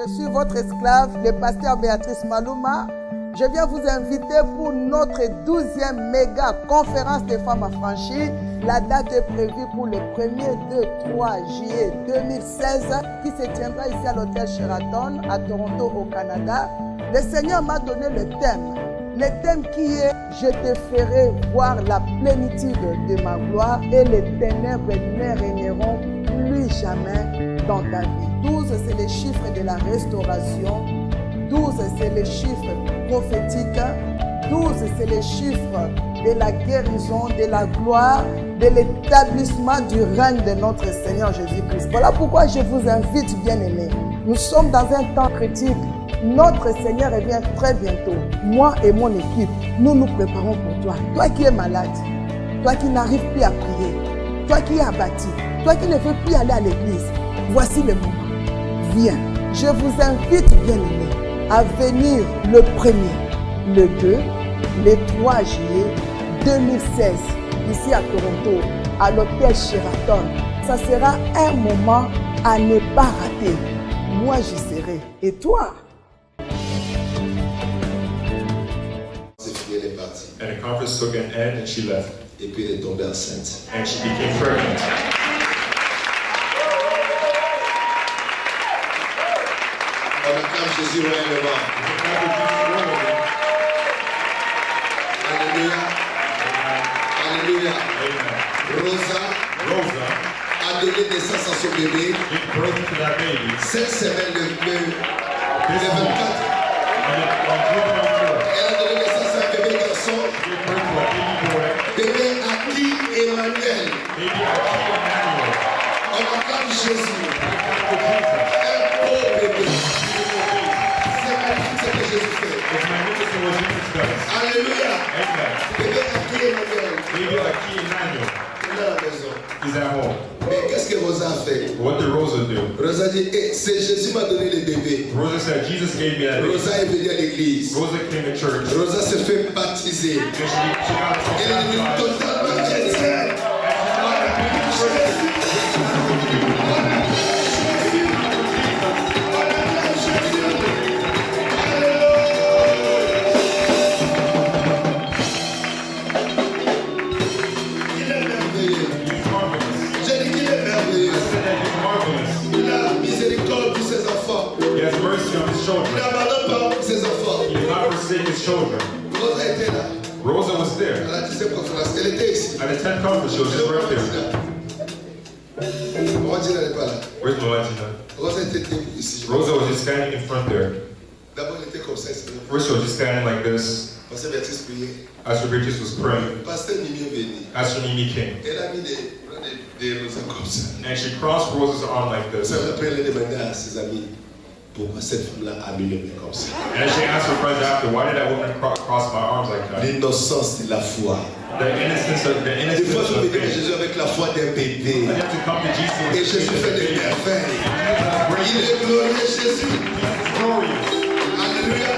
Je suis votre esclave, le pasteur Béatrice Malouma. Je viens vous inviter pour notre 12e méga conférence des femmes affranchies. La date est prévue pour le 1er, 2, 3 juillet 2016 qui se tiendra ici à l'hôtel Sheraton à Toronto au Canada. Le Seigneur m'a donné le thème. Le thème qui est « Je te ferai voir la plénitude de ma gloire et les ténèbres ne régneront plus jamais dans ta vie ». 12, c'est les chiffres de la restauration. 12, c'est les chiffres prophétiques. 12, c'est les chiffres de la guérison, de la gloire, de l'établissement du règne de notre Seigneur Jésus-Christ. Voilà pourquoi je vous invite, bien-aimés. Nous sommes dans un temps critique. Notre Seigneur revient très bientôt. Moi et mon équipe, nous nous préparons pour toi. Toi qui es malade, toi qui n'arrives plus à prier, toi qui es abattu, toi qui ne veux plus aller à l'église, voici le moment. Viens. Je vous invite, bien-aimés, à venir le 1er, le 2, le 3 juillet 2016, ici à Toronto, à l'hôtel Sheraton. Ça sera un moment à ne pas rater. Moi, j'y serai. Et toi? And the conference took an end and she left. Et puis elle est tombée enceinte. And she became pregnant. On acclame Jésus royalement. Alléluia. Alléluia. Rosa a donné naissance à son bébé. Cette semaine, le 24. Elle a donné naissance à un bébé garçon. Bébé Aki Emmanuel. On acclame Jésus. Un beau bébé. C'est magnifique ce que Jésus fait. Alléluia. Bébé Aki Emmanuel. Il est à la maison. He's at home. Mais qu'est-ce que Rosa a fait? What did Rosa do? Rosa dit, c'est Jésus m'a donné le bébé. Rosa said, Jesus gave me that baby. Rosa est venue à l'église. Rosa came to church. Rosa s'est fait baptiser. And she got Elle est devenue baptized. totalement chrétienne. Il est merveilleux. He's marvelous. J'ai dit qu'il est merveilleux. I said that he's marvelous. Il a miséricorde pour ses enfants. He has mercy on his Il children. n'abandonne pas pour ses enfants. He does not forsake his children. Rosa était là. Rosa was À there. la 10e conférence. Elle était ici. At the 10th conference, she was just right there. Rosa n'est pas là. Where's Melantina? Rosa était debout ici. Rosa was just standing in front there. D'abord, elle était comme ça. ici. First, she was just standing like this. Pasteur Béatrice priait. As Beatrice was praying. Pasteur Mimi est venu. As Nimi came. Elle a mis des rosas comme ça. And she crossed Rosa's arm like this. Ça après, elle demandait à ses amis pourquoi cette femme-là a mis les mains comme ça. And she asked her friends after, why did that woman cross my arms like that? L'innocence de la foi. The innocence of the Des innocence fois, of je vais venir à faith. Jésus avec la foi d'un bébé. You have to come to Jesus Et with Jésus faith fait of des faith. merveilles. Jesus Il est glorieux, Jésus. is glorious. Alléluia.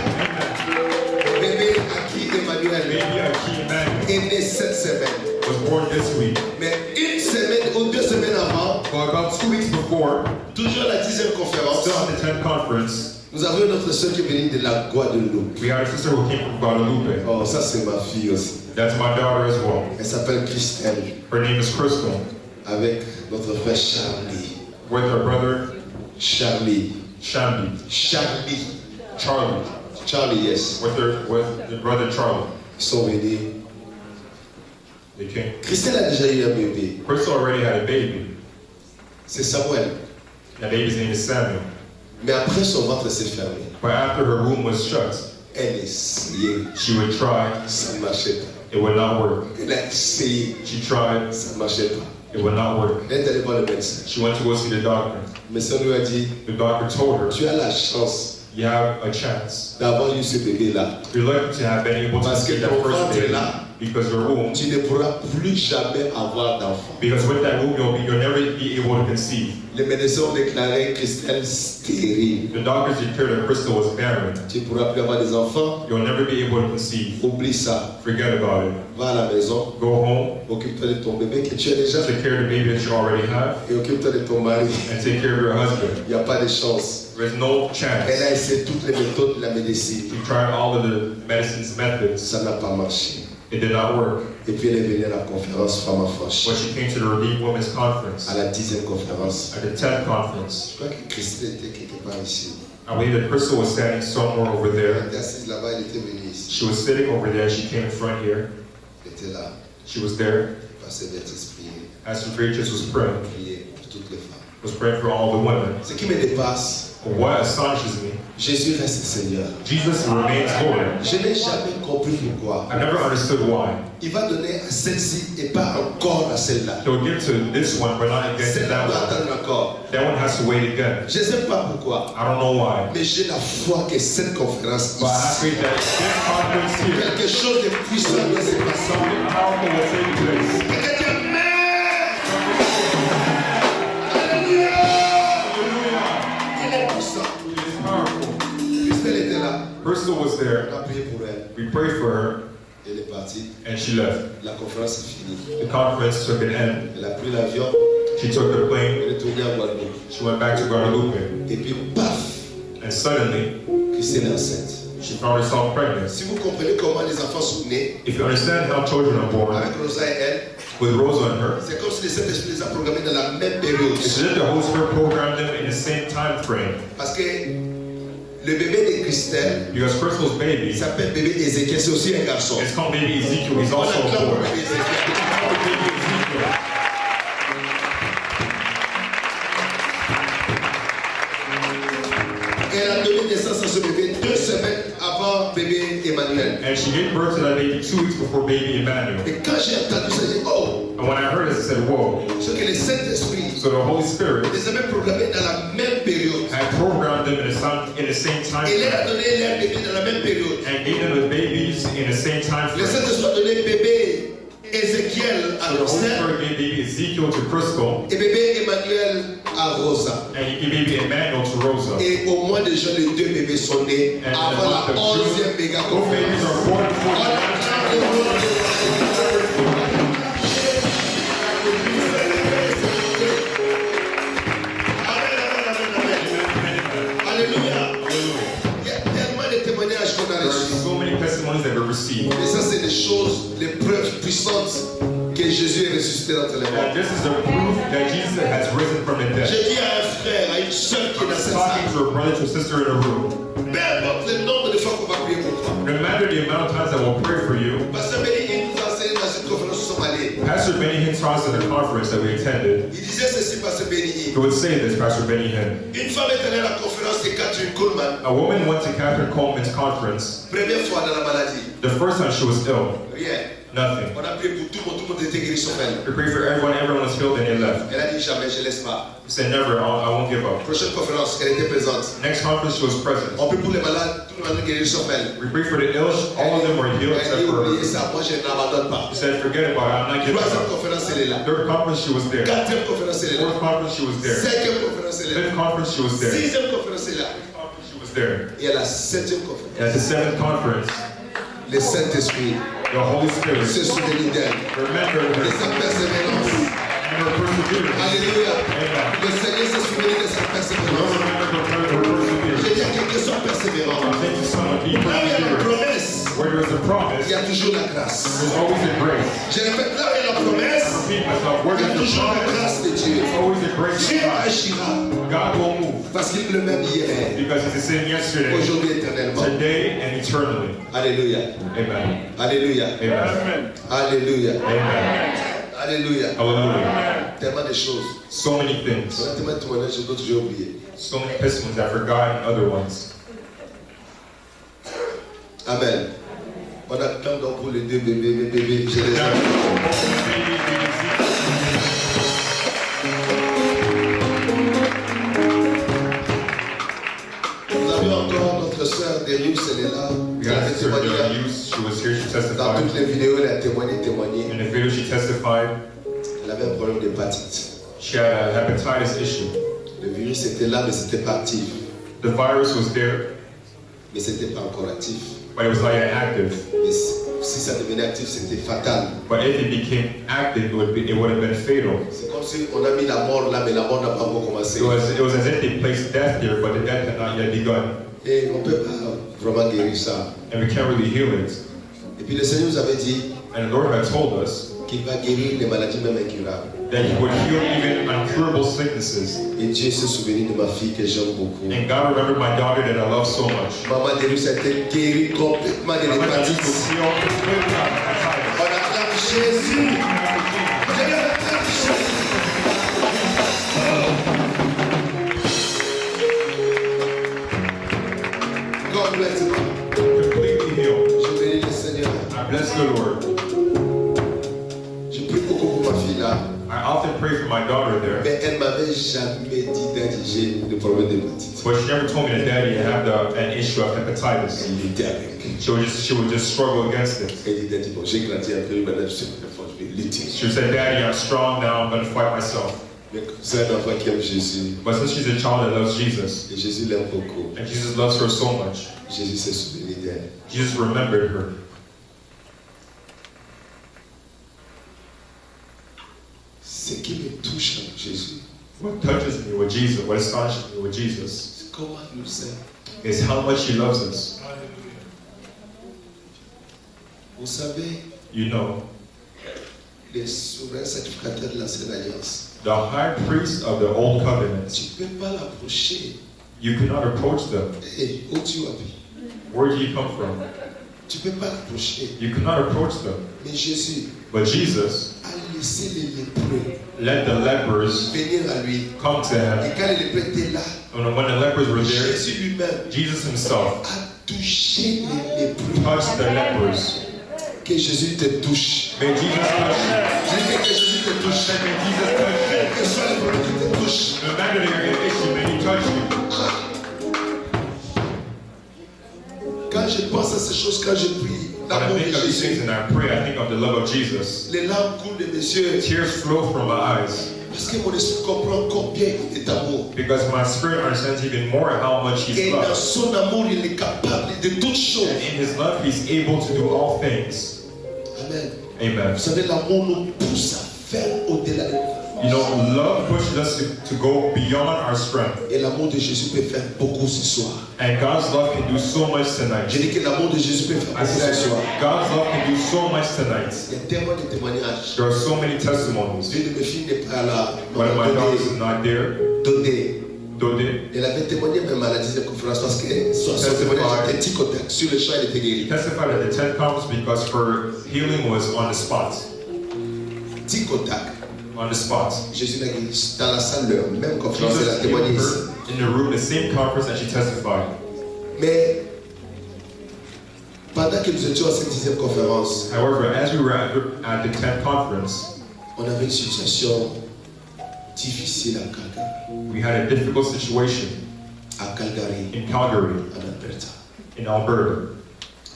Bébé Aki Emmanuel Baby Aki Emmanuel est né cette semaine. was born this week. Mais une semaine ou 2 semaines avant, But about 2 weeks before, toujours à la 10e conférence, still at the 10th conference, nous avons notre soeur qui est venue de la Guadeloupe. we had a sister who came from Guadalupe. Oh, ça c'est ma fille aussi. That's my daughter as well. Elle s'appelle Christelle, Her name is Crystal, avec notre frère Charlie. with her brother Charlie. Shambi. Charlie, Charlie, yes. with her brother Charlie. Ils sont venus. They came. Christelle a déjà eu un bébé. Crystal already had a baby. C'est Samuel. That baby's name is Samuel. Mais après son ventre s'est fermé. But after her womb was shut, Elle essayait. she would try, Ça ne marchait pas. it would not work. Elle a essayé. She tried, Ça ne marchait pas. it would not work. Elle est allée voir le médecin. She went to go see the doctor. Le médecin lui a dit, The doctor told her, tu as la chance you have a chance. d'avoir eu ce bébé-là. You're lucky to have been able to Parce que see that ton first ventre baby. là Because your womb, tu ne pourras plus jamais avoir d'enfant. because with that womb, you'll never be able to conceive. Les médecins ont déclaré Christelle stérile. The doctors declared that Crystal was barren. Tu ne pourras plus avoir des enfants. You'll never be able to conceive. Oublie ça. Forget about it. Va à la maison. Go home, Occupe-toi de ton bébé que tu as déjà. take care of the baby that you already have, Et occupe-toi de ton mari. and take care of your husband. Il n'y a pas de chance. There's no chance. Elle a essayé toutes les méthodes de la médecine. You tried all of the medicine's methods. Ça n'a pas marché. It did not work. Et puis elle est venue à la conférence Femme Affranchie. When she came to the Redeemed Women's Conference, À la 10e conférence. at the 10th conference, Je crois que Christelle était quelque part ici. I believe that Crystal was standing somewhere over Elle there. était assise là-bas, elle était venue ici. She was sitting over there. She came in front here. Elle était là. She was there. Pasteur Béatrice priait. Pastor Beatrice was praying. Priait pour toutes les femmes. Was praying for all the women. Ce qui me dépasse, What astonishes me, Jésus reste Seigneur. Jesus remains Lord. Je n'ai jamais compris pourquoi. I never understood why. Il va donner à celle-ci et pas encore à celle-là. He'll give to this one, but not again to Celle-là that doit one. attendre encore. That one has to wait again. Je ne sais pas pourquoi, I don't know why. mais j'ai la foi que cette conférence But I ici, think that this conference here, quelque chose de puissant doit se passer. something powerful will take place. Quelqu'un dit Amen. Alléluia. Il est puissant. It is powerful. Christelle était là. Crystal was there. On a prié pour elle. We prayed for her, Elle est partie. and she left. La conférence est finie. The conference took an end. Elle a pris l'avion. She took the plane. Elle est retournée à Guadeloupe. She went back to Guadalupe. Et puis, paf, And suddenly, Christelle est enceinte. she found herself pregnant. Si vous comprenez comment les enfants sont nés, If you understand how children are born, avec Rosa et elle, with Rosa and her, c'est comme si le Saint-Esprit les a programmés dans la même période. it's as if the Holy Spirit programmed them in the same time frame. Parce que le bébé de Christelle Because Crystal's baby, s'appelle bébé Ézéchiel, c'est aussi un garçon. it's called baby Ezekiel. He's On also a acclame boy. bébé Ézéchiel. Baby Ezekiel. Elle a donné naissance à ce bébé 2 semaines avant bébé Emmanuel. And she gave birth to that baby 2 weeks before baby Emmanuel. Et quand j'ai entendu ça, j'ai dit, oh, And when I heard this, I said, whoa. ce que le Saint-Esprit So the Holy Spirit les avait programmés dans la même période. had programmed them in the same time Et leur a frame. donné leur bébé dans la même période. And gave them the babies in the same time Le frame. Saint-Esprit a donné bébé Ézéchiel à So the Holy Christelle Spirit gave baby Ezekiel to Crystal. et bébé Emmanuel à Rosa. And he gave baby Emmanuel to Rosa. Et au mois de juin, les 2 bébés sont nés And in the avant month la of 11e June, méga both babies conférence. are born before On acclame le nom de Alléluia. Il y a tellement de témoignages qu'on a There are reçus. so many testimonies that we've received. Et ça, c'est des choses, les preuves puissantes que Jésus est ressuscité d'entre les And morts. this is the proof that Jesus has risen from the dead. J'ai dit à un frère, à une soeur qui est dans cette Talking salle, to a brother, to a sister in a room. peu importe le nombre de fois qu'on va prier pour toi. No matter the amount of times that we'll pray for you, Pasteur Béni, il nous a enseigné dans cette conférence où nous sommes allés. Pastor Benny Hinn taught us at the conference that we attended. Il disait ceci, Pasteur Béni. He would say this, Pastor Benny Hinn. Une femme est allée à la conférence de Catherine Kuhlman, A woman went to Catherine Coleman's conference. première fois dans la maladie. The first time she was ill, Rien. nothing. On a prié pour tout le monde était guéri sauf elle. We prayed for everyone was healed, and they left. Elle a dit jamais, je ne laisse pas. He said, never, I won't give up. Prochaine conférence, elle était présente. Next conference, she was present. On prie pour les malades, tout le monde est guéri sauf elle. We prayed for the ill, all of them were healed Elle except dit, for oubliez her. ça, moi je n'abandonne pas. He said, forget about it, I'm not giving Troisième up. conférence, elle est là. Third conference, she was there. Quatrième conférence, elle est là. Fourth conference, she was there. Cinquième conférence, elle est là. Fifth conference, she was there. Sixième conférence, elle est là. Fifth conference, she was there. Et à la septième conférence, And at the seventh conference, le Saint-Esprit the Holy Spirit se souvenu d'elle. remembered De her sa persévérance. and her perseverance. Alléluia. Amen. Le Seigneur s'est souvenu de sa Lord, persévérance. remember her perseverance. J'ai dit à quelqu'un sont persévérants. Thank you, son, be Là où il y a la perseverance. promesse, Where there is a promise, il y a toujours la grâce. there's always a grace. Je répète, là où il y a la promesse, Repeat myself, where il y a there's a toujours la promise, grâce de Dieu. there's always a grace Dieu of God. agira God will move parce qu'il est le même hier, because He's the same yesterday, aujourd'hui, éternellement. today, and eternally. Alléluia. Amen. Alléluia. Amen. Alléluia. Amen. Alléluia. Hallelujah. Tellement de choses. So many things. On a tellement de témoignages sur d'autres, j'ai oublié. So many testimonies I forgot and other ones. Amen. On attend donc pour les 2 bébés, mes bébés, je les Now, aime. Nous avions encore notre soeur Darius, elle est là. we Elle a got fait Sister témoigner. she was here, she Dans testified. toutes les vidéos, elle a témoigné. In the video, she testified Elle avait un problème d'hépatite. she had a hepatitis issue. Le virus était là, mais c'était pas actif. The virus was there, Mais c'était pas encore actif. but it was not yet active. Mais si ça devenait actif, c'était fatal. But if it became active, it would have been fatal. C'est comme si on a mis la mort là, mais la mort n'a pas encore commencé. It was as if they placed death there, but the death had not yet begun. Et on ne peut pas vraiment guérir ça. And we can't really heal it. Et puis le Seigneur nous avait dit And the Lord had told us qu'il va guérir les maladies même incurables. that He would heal even incurable sicknesses. Et Dieu s'est souvenu de ma fille que j'aime beaucoup. And God remembered my daughter that I love so much. Maman Délus a été guérie complètement de My mother l'hépatite. was healed completely of hepatitis. On acclame Jésus. Je acclame Jésus. God bless you. Completely healed. Je bénis le Seigneur. I bless the Lord. Je prie beaucoup pour ma fille là. I often pray for my daughter there, Mais elle m'avait jamais dit d'indiger le problème d'hépatite. but she never told me that Daddy had an issue of hepatitis. Il était avec. She would just struggle against it. Elle dit, bon, j'ai grandi un peu, maintenant je suis très fort, je vais lutter. She would say, Daddy, I'm strong now, I'm going to fight myself. Mais c'est un enfant qui aime Jésus. But since she's a child that loves Jesus, Et Jésus l'aime beaucoup. and Jesus loves her so much, Jésus s'est souvenu d'elle. Jesus remembered her. Ce qui me touche avec Jésus, What touches me with Jesus, what astonishes me with Jesus, c'est comment il nous aime. is how much He loves us. Vous savez, You know, les souverains sacrificateurs de l'Ancienne Alliance, the high priest of the Old Covenant, tu ne peux pas l'approcher. you cannot approach them. Et où tu habites? Where did He come from? Tu ne peux pas l'approcher. You cannot approach them. Mais Jésus But Jesus a laissé les lépreux let the lepers venir à lui. come to Et Him. quand les lépreux étaient là, And when the lepers were there, Jésus lui-même Jesus Himself a touché les lépreux. touched the lepers. Que Jésus te touche. May Jesus touch you. Je dis que Jésus te I touche. said, may Jesus touch you. Que ce soit le problème qui te touche. No matter your issue, may He touch you. Quand je pense à ces choses, quand je prie, When I l'amour de think of these things Jésus, and I pray, I think of the love of Jesus. les larmes coulent de mes yeux. Tears flow from my eyes Parce que mon esprit comprend combien il est amour. because my spirit understands even more how much He's Et dans loved. son amour, il est capable de toutes choses. And in His love, He's able to do all things. Amen. Amen. Vous savez, l'amour nous pousse à faire au-delà de nous. You know, love pushes us to go beyond our strength. Et l'amour de Jésus peut faire beaucoup ce soir. And God's love can do so much tonight. Je dis que l'amour de Jésus peut faire I beaucoup said, ce soir. God's love can do so much tonight. Il y a tellement de témoignages. There are so many testimonies. Une de mes filles n'est pas là. One of my daughters is not there. Dodé. Dodé Elle avait témoigné même à la 10e conférence parce que son témoignage était tic au tac. Sur le champ, elle était guérie. testified at the 10th conference because her healing was on the spot. Tic au tac. On the spot. Jésus l'a guéri. Dans la salle, leur même conférence, elle a Jesus témoigné healed ici. her in the room, the same conference that she testified. Mais pendant que nous étions à cette 10e conférence, However, as we were at the 10th conference, on avait une situation difficile à Calgary. we had a difficult situation À Calgary, in Calgary, en Alberta. in Alberta.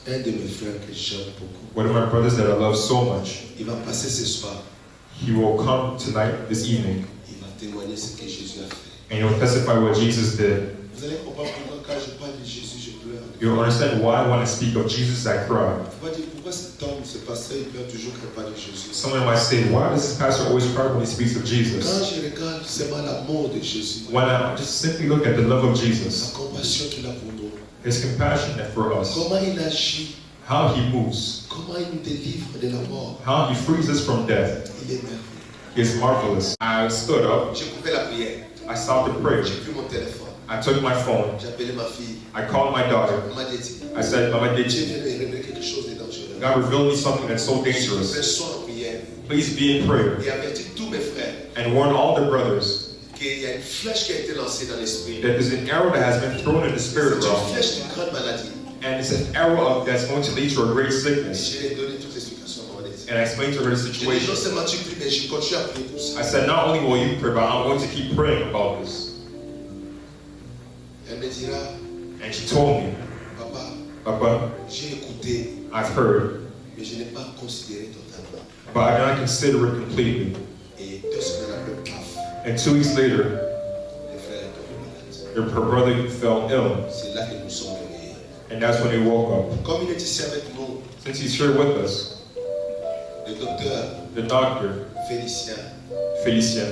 Un de mes frères que j'aime beaucoup, One of my brothers that I love so much, il va passer ce soir. he will come tonight, this evening, Il va témoigner ce que Jésus a fait. and he will testify what Jesus did. Vous allez comprendre pourquoi quand je parle de Jésus, je pleure. You'll understand why when I speak of Jesus, I cry. Vous allez dire pourquoi cet homme, ce pasteur, il pleure toujours quand il parle de Jésus. Someone might say, why does this pastor always cry when he speaks of Quand Jesus? je regarde seulement l'amour de Jésus, When I just simply look at the love of la Jesus, compassion qu'il a pour nous, His compassion for us, comment il agit, how He moves, comment il nous délivre de la mort, how He frees us from death, il est merveilleux. is marvelous. I stood up, J'ai coupé la prière, I stopped the prayer, j'ai pris mon téléphone, I took my phone, j'ai appelé ma fille, I called my daughter, elle m'a dit, I said, Mama Dieu Deji, vient de révéler quelque chose de dangereux. God revealed me something that's so Je dangerous. sois en prière Please be in prayer et avertis tous mes frères and warn all the brothers qu'il y a une flèche qui a été lancée dans l'esprit. that there's an arrow that has been thrown in the C'est spirit une realm, flèche d'une grande maladie. and it's an arrow that's going to lead to a great sickness. Je lui ai donné toute l'explication à maman. And I explained to her the Je lui ai dit non situation. seulement tu pries, mais je continue à prier pour ça. I said, not only will you pray, but I'm going to keep praying about this. Elle me dira, And she told me, papa, Papa, j'ai écouté, I've heard, mais je n'ai pas considéré totalement. but I did not consider it completely. Et 2 semaines après, paf, And 2 weeks later, le frère est tombé malade. her brother fell ill, C'est là que nous sommes réveillés. and that's when they woke up. Comme il est ici avec nous, Since he's here with us, le docteur the doctor, Félicien Felicien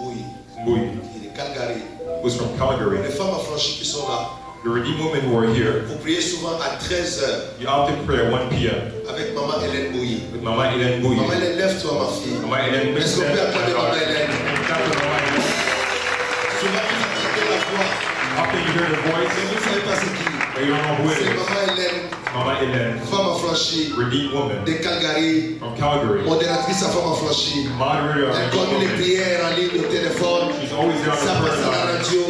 Mouy, Mbui, qui est de Calgary, who's from Calgary, les femmes affranchies qui sont là, the redeemed women who are here, vous priez souvent à 13h you often pray at 1 p.m. avec maman Hélène Mouy. with Mama Hélène Mbui. Maman Hélène, lève-toi ma fille. Mama Hélène, Est-ce qu'on peut acclamer Maman Hélène? Often Souvent vous entendez la voix, you hear the mais voice, vous ne savez pas c'est qui. but you don't know who it C'est is. Maman Hélène, Mama Hélène, femme affranchie redeemed woman de Calgary, from Calgary, modératrice à femme affranchie. moderator of Elle redeemed conduit les women. prières en ligne au téléphone. She's always there on Ça the passe à la prayer line. radio.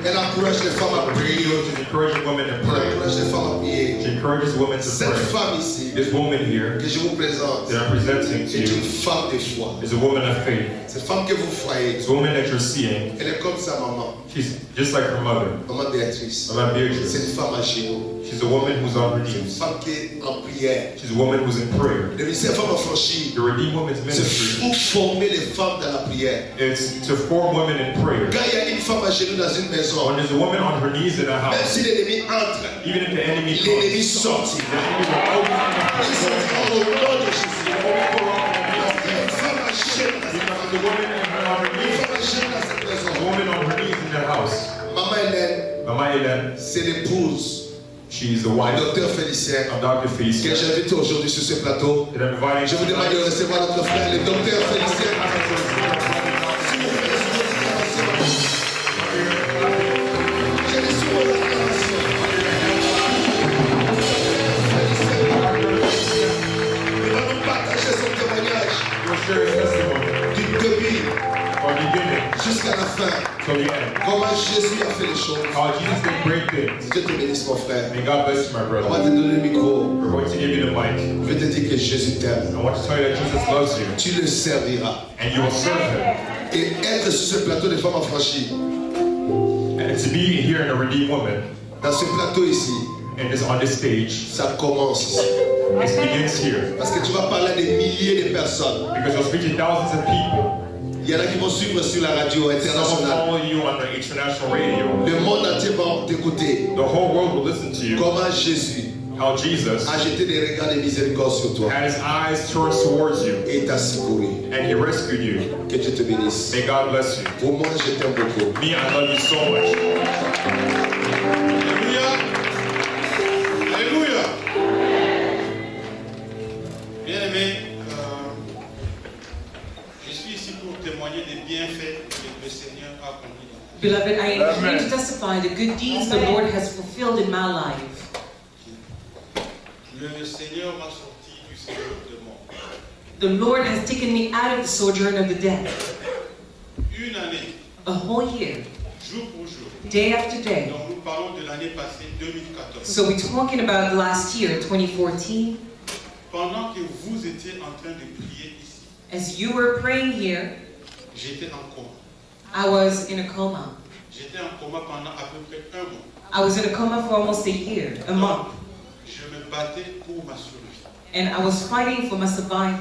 Elle encourage les femmes à On the prier. radio, she's encouraging women to Elle pray. encourage les femmes à prier. She encourages women to Cette pray. femme ici This woman here que je vous présente that I'm presenting to est une you femme de foi. is a woman of faith. Cette femme que vous voyez, This woman that you're seeing, elle est comme sa maman, she's just like her mother, maman Béatrice. Mama C'est Beatrice. une femme à genoux. She's a woman who's on her C'est une knees. femme qui est en prière. She's a woman who's in prayer. Le ministère Femme affranchie, The Redeemed Women's c'est Ministry, pour former les femmes dans la prière. it's to form women in prayer. Quand il y a une femme à genoux dans une maison, When there's a woman on her knees in a même house, si l'ennemi entre, even if the enemy l'ennemi comes, sortira. the enemy will open Il sortira au nom de Jésus. up. Une femme à genoux dans cette Because the woman on her Une knees, femme à genoux dans cette a maison. woman on her knees in the house. Maman Hélène, Mama Hélène, c'est l'épouse she's the du wife docteur Félicien of Dr. que Felicien. j'invite aujourd'hui sur ce plateau. That I'm inviting Je vous demande de recevoir notre frère, le docteur Félicien. S'il vous plaît, sous vos acclamations. Je les sous vos acclamations. Il va nous partager son témoignage We'll share his testimony du début from the beginning jusqu'à la fin. to the end. Comment Jésus a fait les choses. How Jesus did great things. Dieu te bénisse, mon frère. May God bless you, my On va brother. te donner le micro. We're going to give you the mic. Je vais te dire que Jésus t'aime. I want to tell you that Jesus loves you, Tu le serviras. and you will serve him. Et être sur ce plateau de femmes affranchies, And to be here in a redeemed woman, dans ce plateau ici, and is on this stage, ça commence ici. it begins here. Parce que tu vas parler à des milliers de personnes. Because you'll speak to thousands of people. Il y en a qui vont suivre sur la radio Some will internationale. follow you on the international radio. Le monde entier va t'écouter. The whole world will listen to you. Comment Jésus How Jesus a jeté des regards de miséricorde sur toi had his eyes turned towards you, et t'a secouru. and he rescued you. Que Dieu te bénisse. May God bless you. Pour moi, je t'aime beaucoup. Me, I love you so much. Alléluia. Alléluia. Bien-aimés, je suis ici pour témoigner des bienfaits que le Seigneur a accomplis dans ma vie. Beloved, I am here to testify the good deeds the Lord has fulfilled in my life. Le Seigneur m'a sorti du séjour de mort. The Lord has taken me out of the sojourn of the dead. Une année, A whole year, jour pour jour. day after day. Donc nous parlons de l'année passée, 2014. So we're talking about the last year, 2014. Pendant que vous étiez en train de prier ici, As you were praying here, j'étais en coma. I was in a coma. J'étais en coma pendant à peu près un mois. I was in a coma for almost a year, a month. Je me battais pour ma survie. And I was fighting for my survival.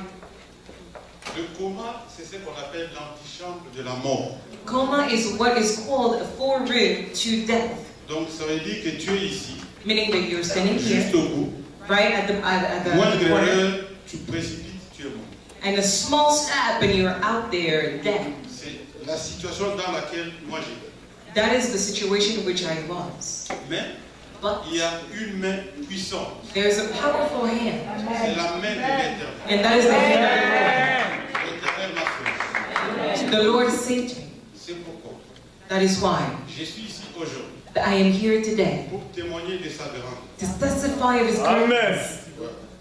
Le coma, c'est ce qu'on appelle l'antichambre de la mort. Coma is what is called a foreign to death, Donc ça veut dire que tu es ici, meaning that you're standing here, juste au bout. right at the Moindre corner, erreur, tu précipites, tu es mort. and a small step and you're out there dead. C'est la situation dans laquelle moi j'étais. That is the situation in which I was. Mais But il y a une main puissante. there's a powerful hand, C'est la main de l'Éternel. and that is the hand L'Éternel m'a sauvé. of the Lord. The Lord saved me. C'est pourquoi That is why je suis ici aujourd'hui I am here today pour témoigner de sa grandeur. to testify of His greatness.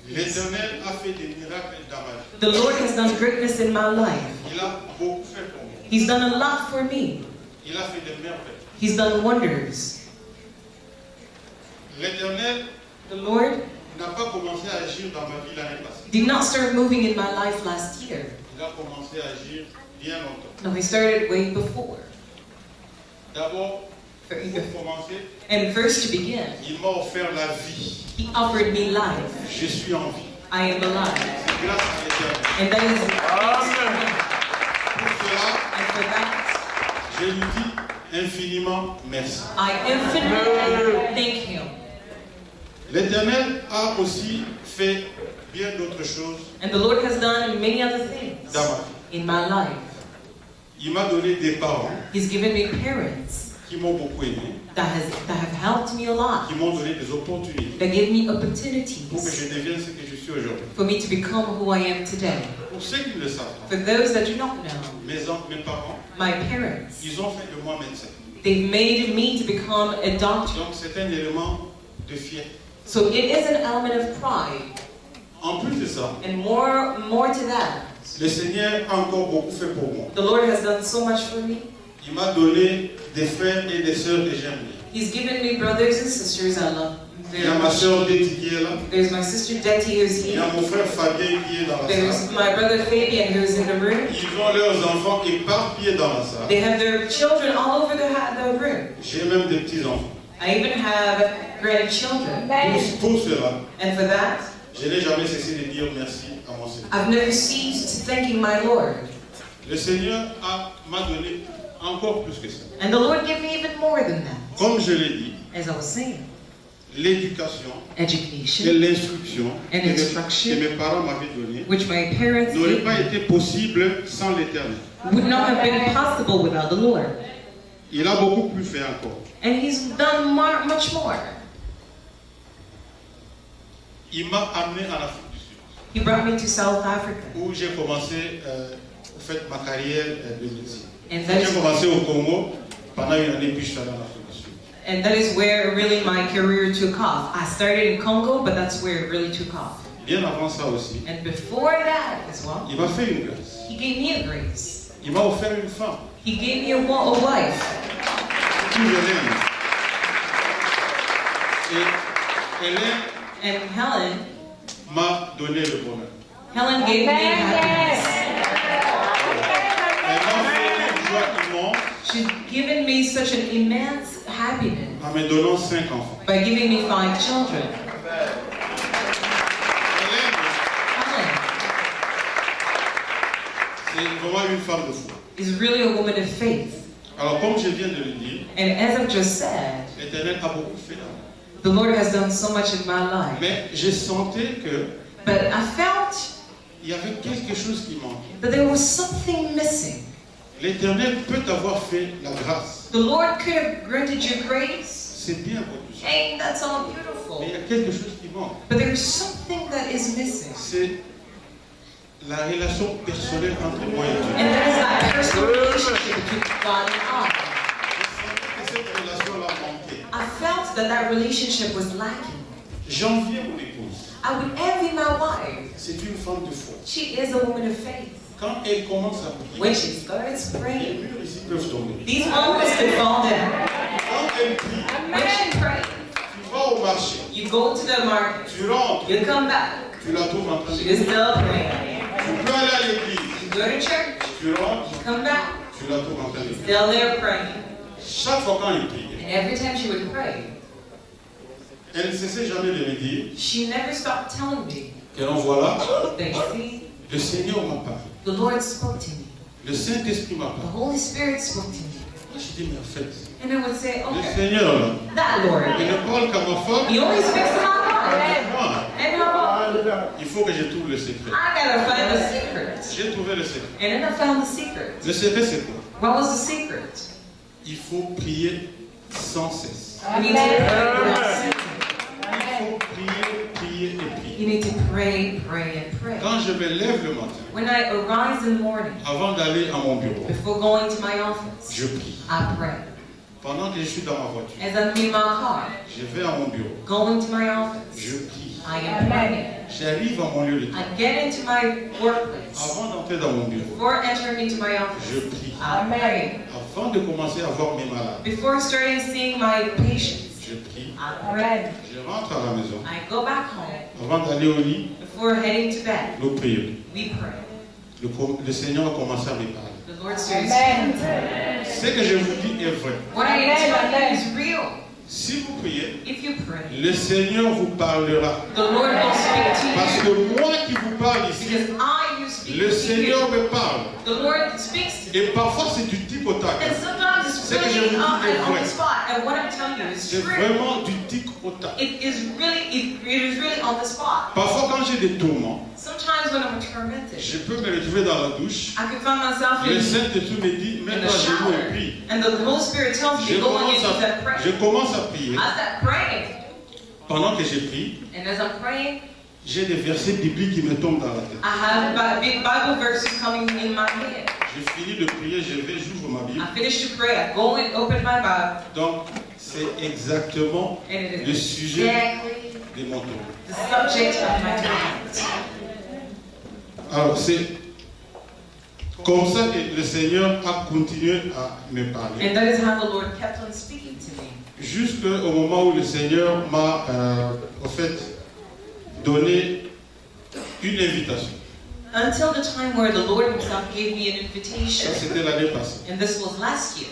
L'Éternel a fait des miracles dans ma vie. The Lord has done greatness in my life. Il a beaucoup fait pour moi. He's done a lot for me. Il a fait des merveilles. He's done wonders. L'Éternel The Lord n'a pas commencé à agir dans ma vie l'année passée. did not start moving in my life last year. Il a commencé à agir bien longtemps. No, He started way before. D'abord, For- pour commencer, And first to begin, il m'a offert la vie. He offered me life. Je suis en vie. I am alive. C'est grâce à l'Éternel. And that is thanks to him. Pour cela, And for that, je lui dis infiniment merci. I infinitely thank him. L'Éternel a aussi fait bien d'autres choses And the Lord has done many other things dans ma vie. in my life. Il m'a donné des parents He's given me parents qui m'ont beaucoup aimé, that have helped me a lot, qui m'ont donné des opportunités that gave me pour que opportunities je devienne ce que je suis aujourd'hui. for me to become who I am today. Pour ceux qui ne le savent pas, For those that do not know, mes parents, my parents, ils ont fait de moi médecin. they've made me to become a doctor. Donc c'est un élément de fierté. So it is an element of pride. En plus de ça, And more to that, le Seigneur a encore beaucoup fait pour moi. the Lord has done so much for me. Il m'a donné des frères et des sœurs que j'aime bien. He's given me brothers and sisters I love Il y very a ma much. sœur Betty qui est là. There's my sister Detty who's Il y a here. mon frère Fabien qui est dans la There's salle. my brother Fabian who's in the room. Ils ont leurs enfants éparpillés dans la salle. They have their children all over the room. J'ai même des petits-enfants. I even have grandchildren. Pour cela, And for that, je n'ai jamais cessé de dire merci à mon Seigneur. I've never ceased thanking my Lord. Le Seigneur m'a donné encore plus que ça. And the Lord gave me even more than that. Comme je l'ai dit, As I was saying, l'éducation et education, l'instruction And que instruction. mes parents m'avaient donnée which my parents n'aurait gave pas me, été possible sans l'Éternel. would not have been possible without the Lord. Il a beaucoup plus fait encore. And He's done much more. Il m'a amené en Afrique du Sud, He brought me to South Africa. où j'ai commencé ma carrière de médecine. And that J'ai is commencé au Congo pendant une année, puis je suis allé en Afrique du Sud. And that is where really my career took off. I started in Congo, but that's where it really took off. Bien avant ça aussi, And before that as well, il m'a fait une grâce. He gave me a grace. Il m'a offert une femme. He gave me a wife. Que je l'aime. Et Hélène And Helen m'a donné le bonheur. gave me happiness. Elle m'a fait une joie immense She's given me such an immense happiness en me donnant 5 enfants. by giving me 5 children. Hélène, Helen c'est vraiment une femme de foi. is really a woman of faith. Alors, comme je viens de le dire, And as I've just said, l'Éternel a beaucoup fait. the Lord has done so much in my life. Mais je sentais que But I felt il y avait quelque chose qui manquait. that there was something missing. L'Éternel peut avoir fait la grâce. The Lord could have granted you grace. C'est bien votre chose. Hey, that's all Mais beautiful. il y a quelque chose qui manque. But there's something that is missing. C'est la relation personnelle entre moi et And Dieu. that is that personal relationship between God and I. Je sentais que cette relation-là manquait. I felt that relationship was lacking. J'enviais mon épouse. I would envy my wife. C'est une femme de foi. She is a woman of faith. Quand elle commence à When prier, she starts les praying, murs ici peuvent tomber. these walls could fall down. Quand elle prie, When she prays, tu vas au marché, you go to the market, tu rentres, you come back, tu la trouves en train de she prier. is still praying. Tu peux aller à l'église, You go to church, tu rentres, you come back, tu la trouves en train de prier. still there praying. Chaque fois quand elle priait, And every time she would pray, elle ne cessait jamais de me dire she never stopped telling me que non, voilà, that, you see, le Seigneur m'a parlé. the Lord spoke to me. Le Saint-Esprit m'a The parlé. Holy Spirit spoke to me. Moi, je dis, mais en fait, And I would say, le okay, Seigneur, là, that Lord. il ne parle qu'à ma femme. He only speaks to my heart. Moi, And how about il faut que je trouve le secret. I gotta find the secret. J'ai trouvé le secret. And then I found the secret. Le secret, c'est quoi? What was the secret? Il faut prier sans cesse. You need to pray without ceasing. Il faut prier, prier et prier. You need to pray, pray, and pray. Quand je me lève le matin, When I arise in the morning, avant d'aller à mon bureau, before going to my office, je prie. I pray. Pendant que je suis dans ma voiture, As I'm in my car, je vais à mon bureau, going to my office, je prie. I am praying. J'arrive à mon lieu de travail. I get into my workplace. Avant d'entrer dans mon bureau, Before entering into my je office, prie. I pray. Avant de commencer à voir mes malades, Before starting seeing my patients, je prie. I pray. Je rentre à la maison. I go back home. Avant d'aller au lit, Before heading to bed, nous prions. we pray. Le Seigneur a commencé à me parler. The Lord started speaking to me. Ce que je vous dis est vrai. What I am telling you is real. Si vous priez, If you pray, le Seigneur vous parlera. the Lord will speak to Parce you. que moi qui vous parle ici, Because you speak le to Seigneur you. me parle. The Lord speaks to you. Et parfois c'est du tic au tac. And sometimes it's C'est que je really vous dis on vrai. the spot. And what I'm telling you is C'est true. vraiment du tic au tac. It is really on the spot. Parfois quand j'ai des tourments, Sometimes when I'm tormented, je peux me retrouver dans la douche. I can find myself Le in Saint-Esprit me dit, the mets-toi à genoux et shower. prie. And the Holy Spirit tells me, go on your knees and pray. Je commence à prier. I start praying. Pendant que je prie, And as I'm praying, j'ai des versets bibliques qui me tombent dans la tête. I have big Bible verses coming in my head. Je finis de prier, j'ouvre ma Bible. I finish to pray, I go and open my Bible, Donc, c'est exactement and it le is sujet exactly de mon tour. the subject of my torment. Alors, c'est comme ça que le Seigneur a continué à me parler. And that is how the Lord kept on speaking to me. Jusqu'au moment où le Seigneur m'a, en fait, donné une invitation. Until the time where the Lord Himself gave me an Ça, invitation. c'était l'année passée. And this was last year.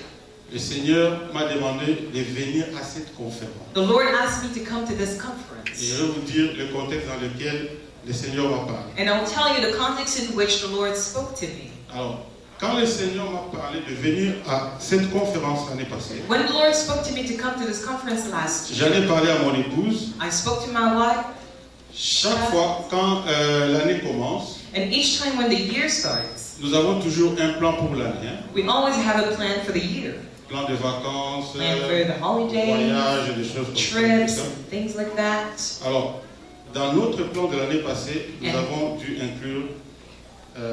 Le Seigneur m'a demandé de venir à cette conférence. The Lord asked me to come to this Et conference. je vais vous dire le contexte dans lequel le Seigneur m'a parlé. And I'll tell you the context in which the Lord spoke to me. Alors, quand le Seigneur m'a parlé de venir à cette conférence l'année passée, When the Lord spoke to me to come to this conference last year, j'en ai parlé à mon épouse. I spoke to my wife, Chaque fois, quand l'année commence, and each time when the year starts, nous avons toujours un plan pour l'année. Hein? we always have a plan for the year. Plan de vacances, Plan for the holidays, voyages, des choses comme trips, ça. and things like that. Alors, dans notre plan de l'année passée, nous And- avons dû inclure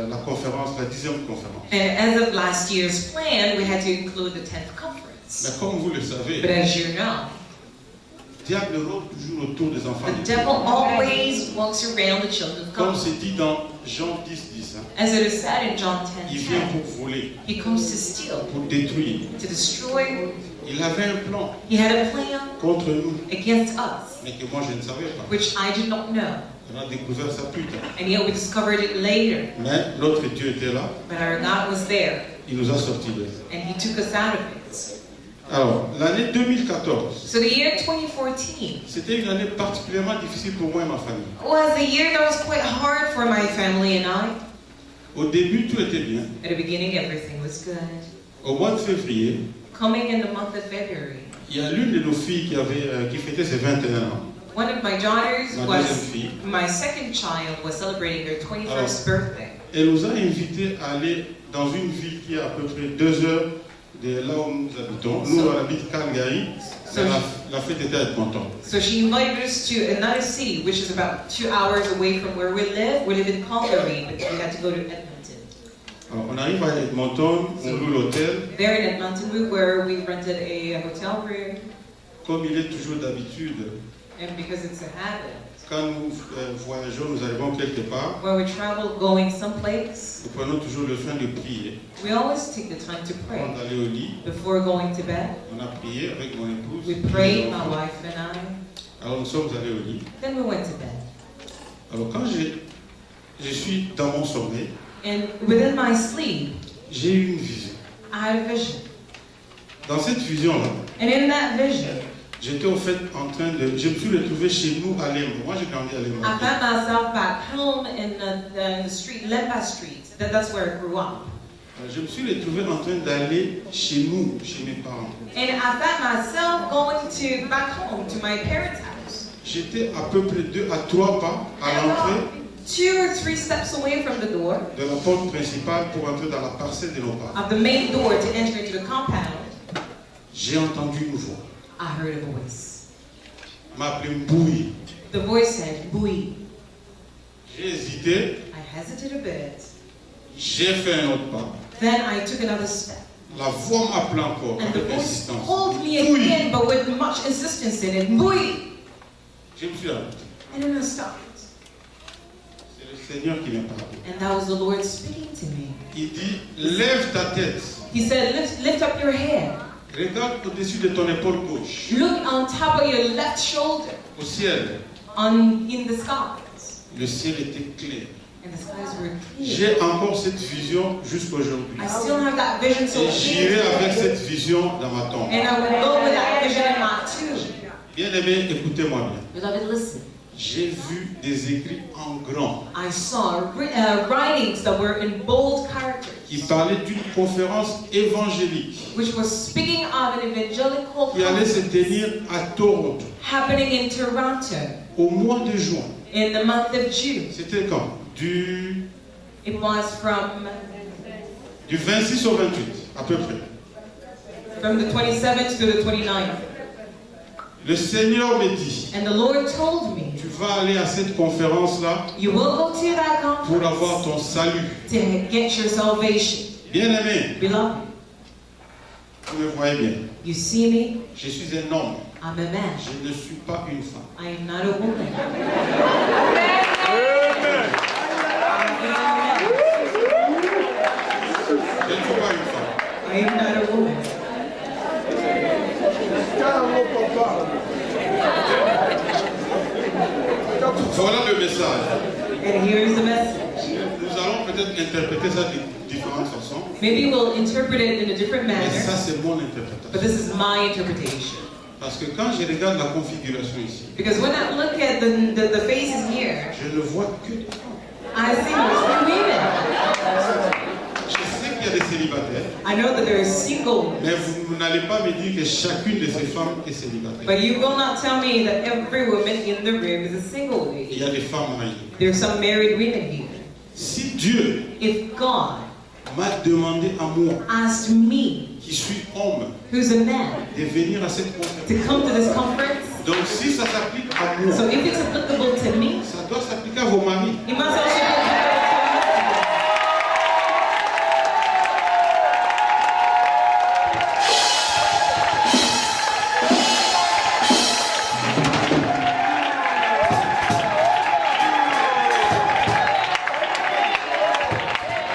la conférence, la 10e conférence. And as of last year's plan, we had to include the 10th Mais conference. comme vous le But savez, as you know, le diable rôde toujours autour des enfants. the de Dieu. devil always walks around the children of Comme God. c'est dit dans Jean 10, hein, As it is said in John il vient 10:10, pour voler, he comes to steal, pour détruire. to destroy. Il avait un plan He had a plan contre nous, against us, mais que moi je ne savais pas. which I did not know. On a découvert ça plus tard. And yet we discovered it later. Mais l'autre Dieu était là, But our God was there, il nous a sortis de là. and He took us out of it. Alors, l'année 2014, So the year 2014 c'était une année particulièrement difficile pour moi et ma famille. was a year that was quite hard for my family and I. Au début, tout était bien. At the beginning, everything was good. Au mois de février, Coming in the month of February, il y a l'une de nos filles qui fêtait ses 21 ans. one of my daughters Ma deuxième was, fille. my second child was celebrating her 21st birthday. Elle nous a invités à aller dans une ville qui est à peu près 2 heures de là où nous habitons. Nous, on habite Calgary. So- Mais la fête était à Edmonton. So she invited us to another city, which is about 2 hours away from where we live. We live in Calgary, but we had to go to Edmonton. Alors, on arrive à Edmonton, on loue l'hôtel. There in Edmonton, where we rented a hotel room, Comme il est toujours d'habitude, and because it's a habit, quand nous voyageons, nous arrivons quelque part, when we travel going someplace, nous prenons toujours le soin de prier. we always take the time to pray Avant d'aller au lit, before going to bed. on a prié avec mon épouse. We et prayed, mes my enfants. wife and I. Alors nous sommes allés au lit. Then we went to bed. Alors quand je suis dans mon sommeil, And within my sleep, j'ai eu une vision. I had a vision. Dans cette vision-là, And in that vision, j'étais au fait en train de... Je me suis retrouvé chez nous à Lembo. Moi j'ai grandi à Lembo. I found myself back home in the street, Lemba Street. That's where I grew up. Je me suis retrouvé en train d'aller chez nous, chez mes parents. And I found myself going to back home to my parents' house. J'étais à peu près 2 à 3 pas à And l'entrée about 2 or 3 steps away from the door de la porte principale pour entrer dans la parcelle de nos parents. of the main door to enter into the compound, J'ai entendu une voix. I heard a voice. M'a appelé Mbouy. The voice said, "Bui." J'ai hésité. I hesitated a bit. J'ai fait un autre pas. Then I took another step. La voix m'appelait encore And the avec voice insistance. called me Mbouy. again, but with much insistence in it. Bui. Je me suis arrêté. And then I stopped. C'est le Seigneur qui m'a parlé. And that was the Lord speaking to me. Il dit, lève ta tête. He said, lift up your head. Regarde au-dessus de ton épaule gauche. Look on top of your left shoulder, Au ciel. in the skies. Le ciel était clair. And the skies were clear. J'ai encore cette vision jusqu'aujourd'hui. I still have that vision so Et j'irai clear. avec cette vision dans ma tombe. And I will go with that vision in my tomb. Bien-aimés, écoutez-moi bien. Beloved, listen. J'ai vu des écrits en grand I saw writings that were in bold characters, qui parlaient d'une conférence évangélique which was speaking of an evangelical qui allait se conference tenir à Toronto happening in Toronto au mois de juin. in the month of June. C'était quand? Du It was from 26 au 28, à peu près. the 27th to the 29th. Le Seigneur me dit, And the Lord told me, tu vas aller à cette conférence-là you will go to that pour avoir conference ton salut. to get your salvation. Bien-aimé, Beloved, vous me voyez bien. you see me? Je suis un homme. I'm a man. Je ne suis pas une femme. I am not a woman. Je ne suis pas une femme. I am not a woman. Voilà le message. And here's the message. Nous allons peut-être interpréter ça de différentes façons. Maybe we'll interpret it in a different Mais manner, ça, c'est mon but interprétation. this is my interpretation. Parce que quand je regarde la configuration ici, Because when I look at the faces here, je ne vois que des femmes. I see mostly women. Je sais qu'il y a des célibataires, I know that there are single women, mais vous n'allez pas me dire que chacune de ces femmes est célibataire. but you will not tell me that every woman in the room is a single Il y lady. a des femmes mariées. There are some married women here. Si Dieu If God m'a demandé à moi, asked me, qui suis homme, who's a man, de venir à cette to conférence, come to this conference, donc si ça s'applique à moi, so if it's applicable to me, ça doit s'appliquer à vos maris. it must also be applicable to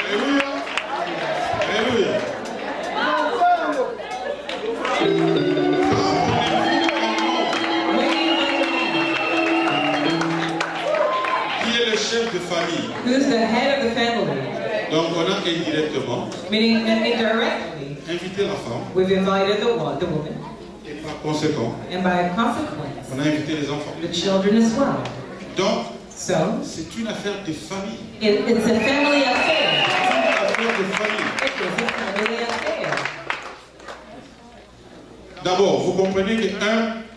Alléluia. Alléluia. Qui est le chef de famille? who's the head of the family, Donc on a indirectement meaning that indirectly, invité la femme we've invited the woman, et par conséquent, and by consequence, on a invité les enfants. the children as well. Donc So, c'est une affaire de famille. it's a family affair. Une affaire de famille. It is a family affair. D'abord, vous comprenez que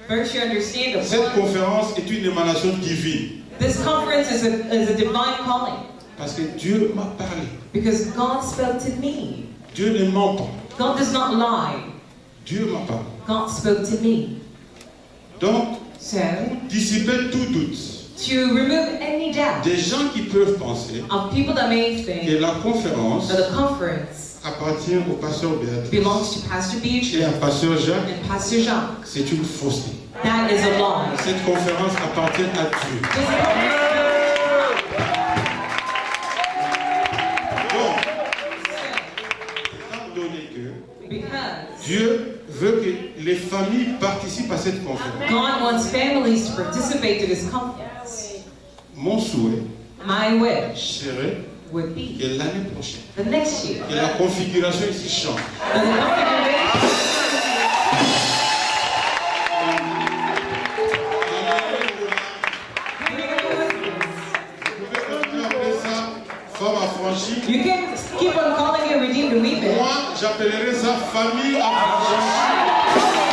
First, you understand that cette conférence est une émanation divine. this conference is a divine calling, Parce que Dieu m'a parlé. because God spoke to me. Dieu ne ment pas. God does not lie. Dieu m'a parlé. God spoke to me. Donc, So, dissiper tout doute. to remove any doubt Des gens qui peuvent penser of people that may que think la conférence that the conference appartient au pasteur Béatrice belongs to Pastor et à Beatrice pasteur Jacques, and Pastor Jacques. c'est une fausseté. That is a lie. Cette conférence appartient à Dieu. This conference Donc, étant donné que because Dieu veut que les familles participent à cette conférence, God wants families to participate to this conference. mon souhait My wish serait would be que l'année prochaine, the next year que la configuration ici change. that the configuration Vous pouvez continuer à appeler ça femme affranchie. you can keep on calling it redeemed women. Moi, j'appellerais ça famille affranchie.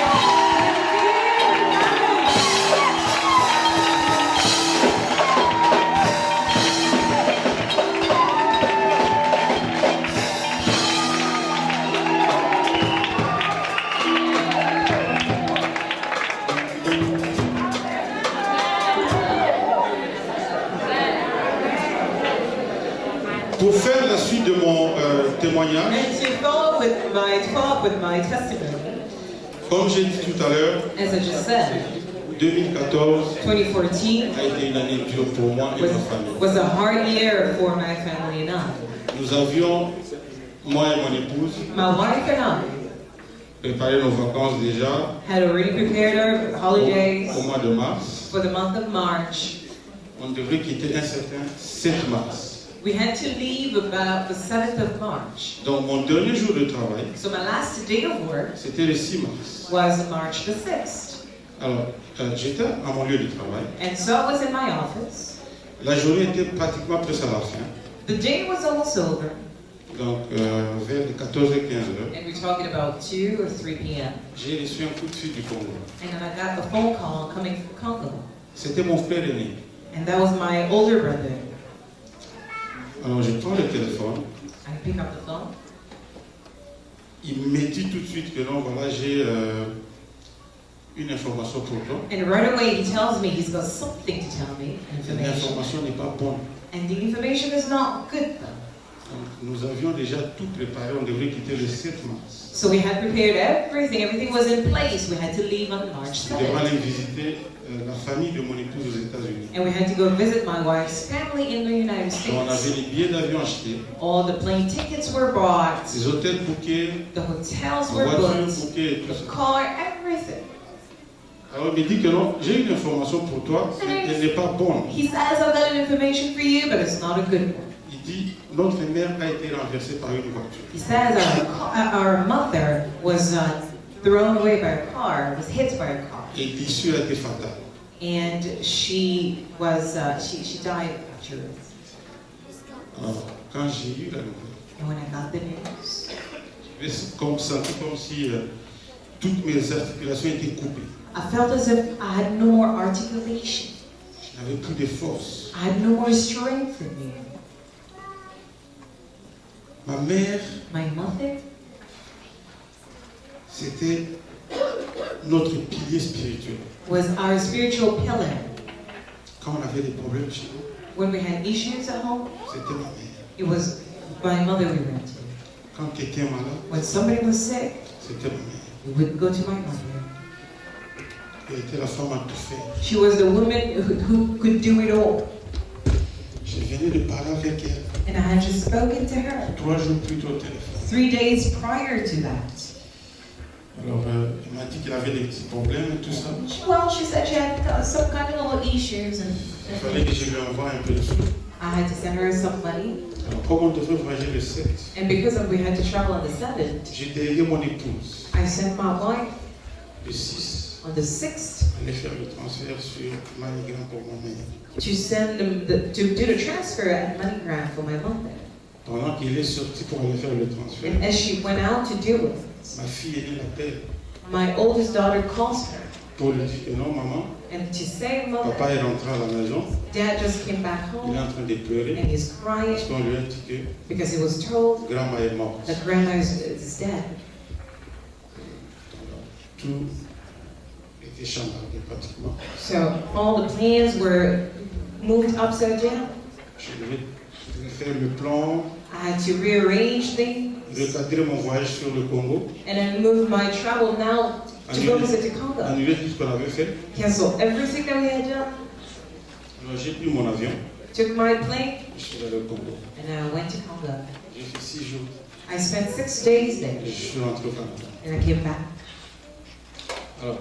Pour faire la suite de mon témoignage, And to follow up with my testimony, comme j'ai dit tout à l'heure, as I just said, 2014 2014 a été une année dure pour moi et ma famille. was a hard year for my family and I. Nous avions, moi et mon épouse, My wife and I préparé nos vacances déjà had already prepared our holidays au mois de mars. for the month of March. On devrait quitter un certain 7 mars. We had to leave about the 7th of March. Donc mon dernier jour de travail, So my last day of work c'était le 6 mars. was March the 6th. Alors, j'étais à mon lieu de travail. And so I was in my office. La journée était pratiquement presque à la fin. The day was almost over. Donc, vers 14h-15h, And we're talking about 2 or 3 p.m. j'ai reçu un coup de fil du Congo. And then I got a phone call coming from Congo. C'était mon frère aîné. And that was my older brother. Alors, je prends le téléphone. I pick up the phone. Il me dit tout de suite que non, voilà, j'ai une information pour toi. And right away he tells me he's got something to tell me, information. L'information n'est pas bonne. And the information is not good though. Donc, nous avions déjà tout préparé, on devrait quitter le 7 mars. So we had prepared everything was in place. We had to leave on March Je devais 7th. aller visiter la famille de mon épouse aux États-Unis. And we had to go visit my wife's family in the United Donc, on avait States. les billets d'avion achetés, All the plane tickets were bought, les hôtels bookés, the hotels les were voitures booked, bookées et tout the ça. car, everything. Alors il me dit que non, j'ai une information pour toi, elle n'est pas bonne. He says, I've got an information for you, but it's not a good one. Il dit, notre mère a été renversée par une voiture. He says our mother was thrown away by a car, was hit by a car. Et l'issue a été fatale. And she was, she died afterwards. Alors, quand j'ai eu la nouvelle, And when I got the news, j'ai senti comme si toutes mes articulations étaient coupées. I felt as if I had no more articulation. Je n'avais plus de force. I had no more strength in me. Ma mère, My mother c'était notre pilier spirituel. was our spiritual pillar. Quand on avait des problèmes chez nous, When we had issues at home, c'était ma mère. it was my mother we went to. Quand quelqu'un est malade, When somebody was sick, c'était ma mère. we would go to my mother. Elle était la femme à tout faire. She was the woman who could do it all. Je venais de parler avec elle And I had just spoken to her 3 jours plus tôt au téléphone. 3 days prior to that. Alors, elle m'a dit qu'elle avait des petits problèmes et tout ça. Well, she said she had some kind of little issues and Il fallait que je lui envoie un peu de sous. I had to send her some money. Alors, comme on devait voyager le 7, And because we had to travel on the 7th, j'ai délégué mon épouse I sent my wife le 6 on the 6th aller faire le transfert sur MoneyGram pour mon mère. to send them to do the transfer at MoneyGram for my mother. Pendant qu'il est sorti pour aller faire le transfert, And as she went out to do it, ma fille aînée l'appelle my oldest daughter calls her pour lui dire que non, maman, and to say, papa Mother, est rentré à la maison, Dad just came back il est home en train de pleurer and he's parce crying qu'on lui a dit que because he was told grand-mère est morte. that grandma is dead. Tout était chambardé pratiquement. So all the plans were moved upside down. Je devais faire le plan, I had to rearrange things recadrer mon voyage sur le Congo, and then move my travel now to go visit the Congo. annuler tout ce qu'on avait fait. Cancel everything that we had done. Alors j'ai pris mon avion, Took my plane je suis allé au Congo. and I went to Congo. J'ai fait 6 jours I spent 6 days et there je suis rentré au Canada. and I came back. Alors,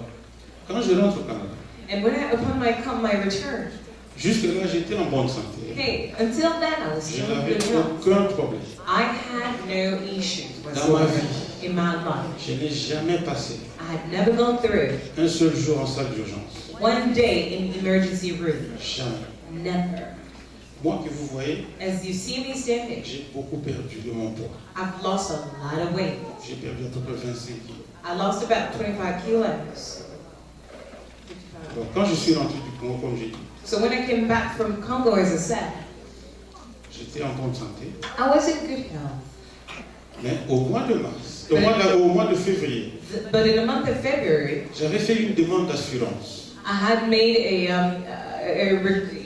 quand je rentre au Canada, And upon my return, jusque-là j'étais en bonne santé. hey, until then I was Je still in n'avais good health. aucun problème. I had no issues Dans ma whatsoever vie, in my life. je n'ai jamais passé I had never gone through un seul jour en salle d'urgence. one day in emergency room. Jamais. Never. Moi que vous voyez, As you see me standing, j'ai beaucoup perdu de mon poids. I've lost a lot of weight. J'ai perdu à peu près 25 kilos. I lost about 25 kilos. Alors, quand je suis rentré du Congo, comme j'ai dit, So when I came back from Congo, as I said, j'étais en bonne santé. I was in good health. Mais au mois de mars, au mois de février, But in the month of February, j'avais fait une demande d'assurance. I had made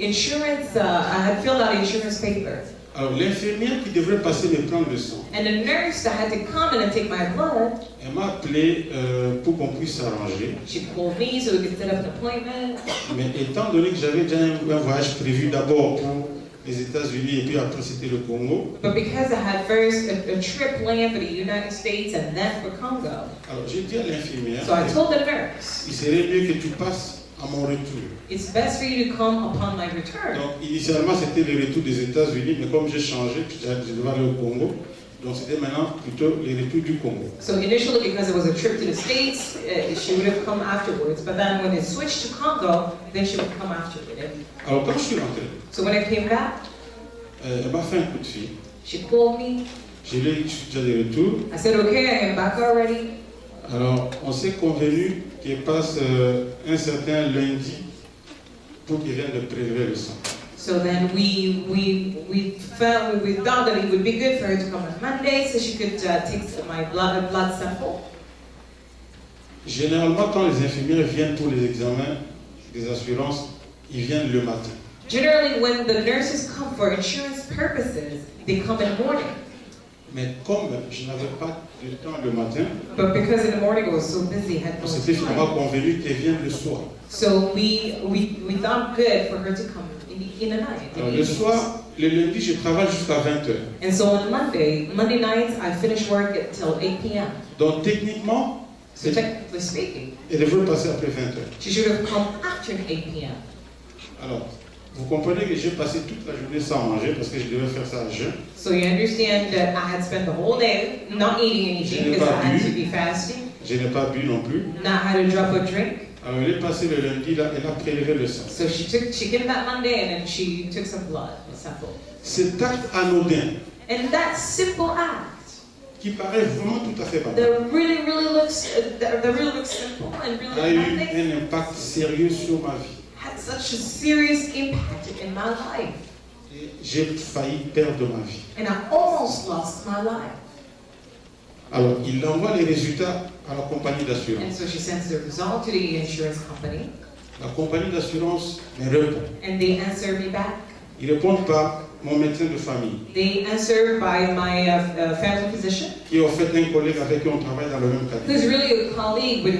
insurance. I had filled out insurance paper, Alors, l'infirmière qui devrait passer me prendre le sang, and the nurse that had to come in and take my blood, elle m'a appelé pour qu'on puisse s'arranger. she called me so we could set up an appointment. Mais étant donné que j'avais déjà un voyage prévu d'abord pour les États-Unis et puis après c'était le Congo, But because I had first a trip planned for the United States and then for Congo, alors j'ai dit à l'infirmière, so I told the nurse, il serait mieux que tu passes à mon retour. It's best for you to come upon my return. Donc, initialement, c'était le retour des États-Unis, mais comme j'ai changé, je devais aller au Congo. Donc, c'était maintenant plutôt le retour du Congo. So initially, because it was a trip to the States, she would have come afterwards. But then when it switched to Congo, then she would come after it. Alors, quand je suis rentré, So when I came back, elle m'a fait un coup de fil. she called me. Je lui ai dit que je suis déjà de retour. I said, okay, I am back already. Alors, on s'est convenu qu'elle passe un certain lundi pour qu'il vienne de prélever le sang. So then we thought that it would be good for her to come on Monday so she could take my blood sample. Généralement, quand les infirmières viennent pour les examens des assurances, ils viennent le matin. Generally, when the nurses come for insurance purposes, they come in the morning. Mais comme je n'avais pas de temps le matin, But because in the morning I was so busy, had on no s'était finalement time. convenu qu'elle vienne le soir. So we thought good for her to come in the night. Alors, le soir, le lundi, je travaille jusqu'à 20h. And so on Monday nights, I finish work until 8 p.m. Donc techniquement, So technically speaking, elle devrait passer après 20h. she should have come after 8 p.m. Alors, vous comprenez que j'ai passé toute la journée sans manger parce que je devais faire ça à jeun. So you understand that I had spent the whole day not eating anything because I had to be fasting, Je n'ai pas bu non plus. not had a drop of drink. Alors, elle est passée le lundi, là, elle a prélevé le sang. So she came that Monday and then she took some blood, a sample. Cet acte anodin, And that simple act qui paraît vraiment tout à fait banal, that really looks simple and a really eu nothing un impact sérieux sur ma vie. had such a serious impact in my life. Et j'ai failli perdre ma vie. And I almost lost my life. Alors, il envoie les résultats à la compagnie And d'assurance. so she sends the result to the insurance company, La compagnie d'assurance me répond. and they answer me back. Ils répondent par mon médecin de famille, They answer by my family physician, qui est en fait un collègue avec qui on travaille dans le même who's cabinet. really a colleague with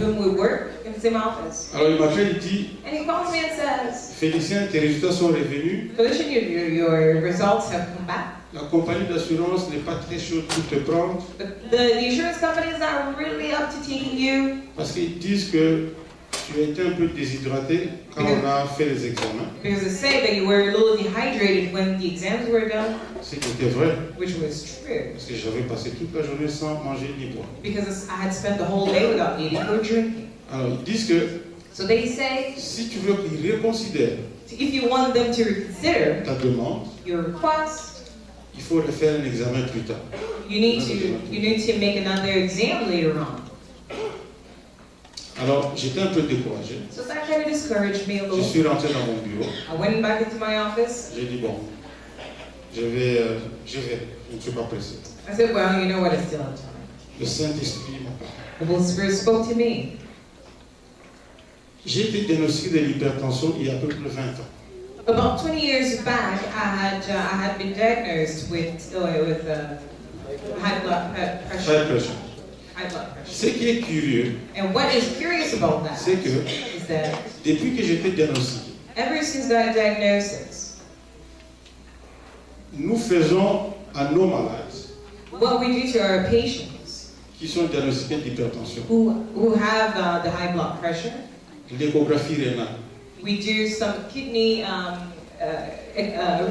whom we work in the same office. Alors, il m'appelle, il dit, And he calls me and says, Félicien, tes résultats sont revenus. Felicia, your results have come back. La compagnie d'assurance n'est pas très chaude pour te prendre But the insurance companies are really up to taking you parce qu'ils disent que tu as été un peu déshydraté quand on a fait les examens. because they say that you were a little dehydrated when the exams were done, C'était vrai which was true. parce que j'avais passé toute la journée sans manger ni boire. Because I had spent the whole day without eating or drinking. Alors ils disent que So they say, si tu veux qu'ils reconsidèrent if you want them to reconsider ta demande, your request, il faut refaire un examen plus tard. you need to make another exam later on. Alors j'étais un peu découragé. So that kind of discouraged me a Je little. suis rentré dans mon bureau. I went back into my office. J'ai dit bon, je vais, je ne suis pas pressé. I said, well, you know what, I still have time. Le Saint-Esprit m'a parlé. The Holy Spirit spoke to me. J'ai été diagnostiqué de l'hypertension il y a à peu près 20 ans. About 20 years back, I had been diagnosed with high blood pressure. High pressure. High blood pressure. Ce qui est curieux, And what is curious about that c'est que is that depuis que j'étais diagnostiqué, ever since that diagnosis, nous faisons à nos malades what we do to our patients qui sont diagnostiqués d'hypertension, who have the high blood pressure, l'échographie rénale, we do some kidney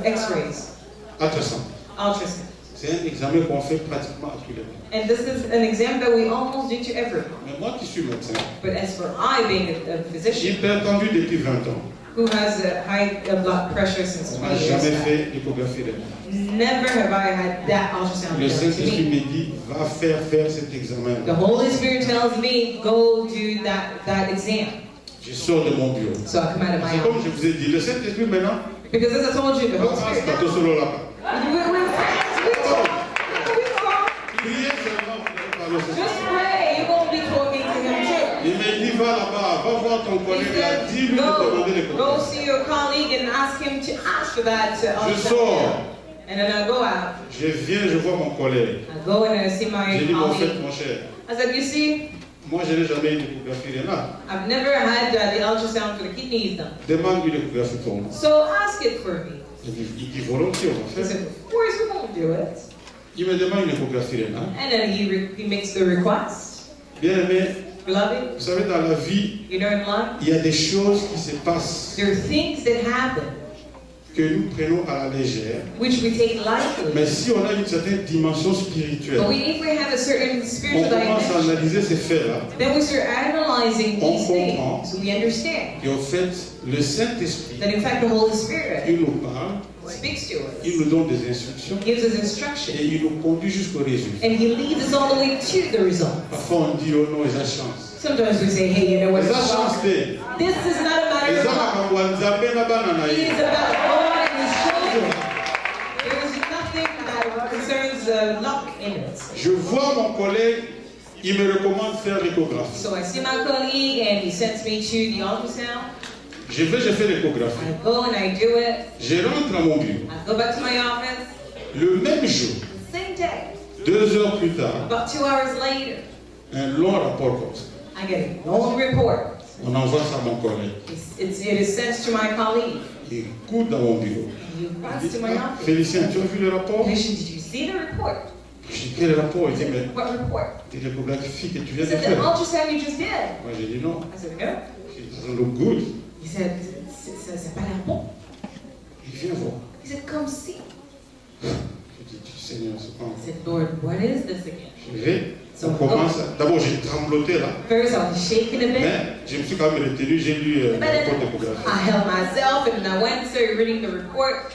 X-rays, ultrasound. ultrasound. C'est un examen qu'on fait pratiquement à tous les malades. And this is an exam that we almost do to everyone. Mais moi qui suis médecin, But as for I being a physician hypertendu depuis 20 ans, who has a high blood pressure since on n'a 20 years jamais back, fait l'échographie rénale. never have I had that ultrasound Le done to Saint-Esprit me. me dit, va faire cet The examen. Holy Spirit tells me, go do that exam. Je sors de mon bureau. So I come out of my C'est comme office. je vous ai dit, le Saint-Esprit maintenant, Because as I told you, the Holy va Spirit, faire solo là-bas. we're friends, we talk. Priez seulement, vous allez parler au Just Saint-Esprit. pray, you won't be talking to him too. Il me dit, va là-bas, va voir ton He collègue là, said, dis-lui de demander les go copains. see your colleague and ask him to ask for that Je ultrasound. sors, And then I go out. je viens, je vois mon collègue. I go and I see my J'ai dit, bon, en fait, colleague. mon cher, I said, you see, moi je n'ai jamais eu d'échographie rénale. I've never had the ultrasound for the kidneys done. Demande une échographie pour moi. So ask it for me. Il dit volontiers, on va He faire. said, of course we won't do it. Il me demande une échographie rénale. And then he makes the request. Bien aimé, Beloved, Vous savez, dans la vie, you know in life, il y a des choses qui se passent there are things that happen que nous prenons à la légère. which we take lightly. Mais si on a une certaine dimension spirituelle, But if we have a certain on spiritual commence à dimension, analyser ces faits-là, then we start analyzing On these comprend. things. We understand et en fait, le Saint-Esprit, that in fact the Holy Spirit il nous parle, speaks to us, il nous donne des instructions gives us et instruction, il nous conduit jusqu'au résultat. and He leads us all the way to the result. Parfois, on dit, oh non, ils ont chance. Sometimes we say, hey, you know what? Ils ont chance. This is not a matter Ils of ont luck. It is about God and His children. There is nothing that concerns luck in it. Je vois mon collègue, il me recommande de faire l'échographie. So I see my colleague and he sends me to the ultrasound. Je fais l'échographie. I go and I do it. Je rentre à mon bureau. I go back to my office. Le même jour, The same day, 2 heures plus tard, about 2 hours later, un long rapport comme ça. I get a long report. On envoie ça à mon collègue. It is sent to my colleague. Il court dans mon bureau. He runs to my office. Félicien, tu as vu le rapport? Patient, did you see the report? Je dis, quel rapport? Il dit, mais What report? c'est l'échographie que tu He viens de said, the faire. ultrasound you just did. Moi, j'ai dit non. I said, no. It doesn't look good. He said, c'est pas l'air bon. Il vient voir. He said, come see. Je dis, Seigneur, c'est pas I said, Lord, what is this again? Je vais. On commence. D'abord, j'ai trembloté là. First, I was shaking a bit. Mais je me suis quand même retenu. J'ai lu le But rapport then d'échographie. I held myself and I went and started reading the report.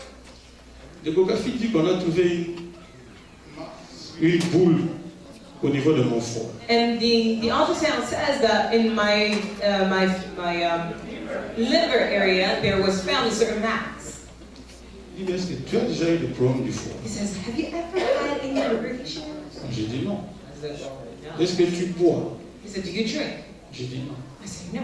L'échographie dit qu'on a trouvé une boule au niveau de mon foie. And the ultrasound says that in my liver area there was found a certain mass. Il dit, est-ce que tu as déjà eu des problèmes du foie? He says, have you ever had any liver issues? J'ai dit non. I said, no. Est-ce que tu bois? He said, do you drink? J'ai dit non. I said, no.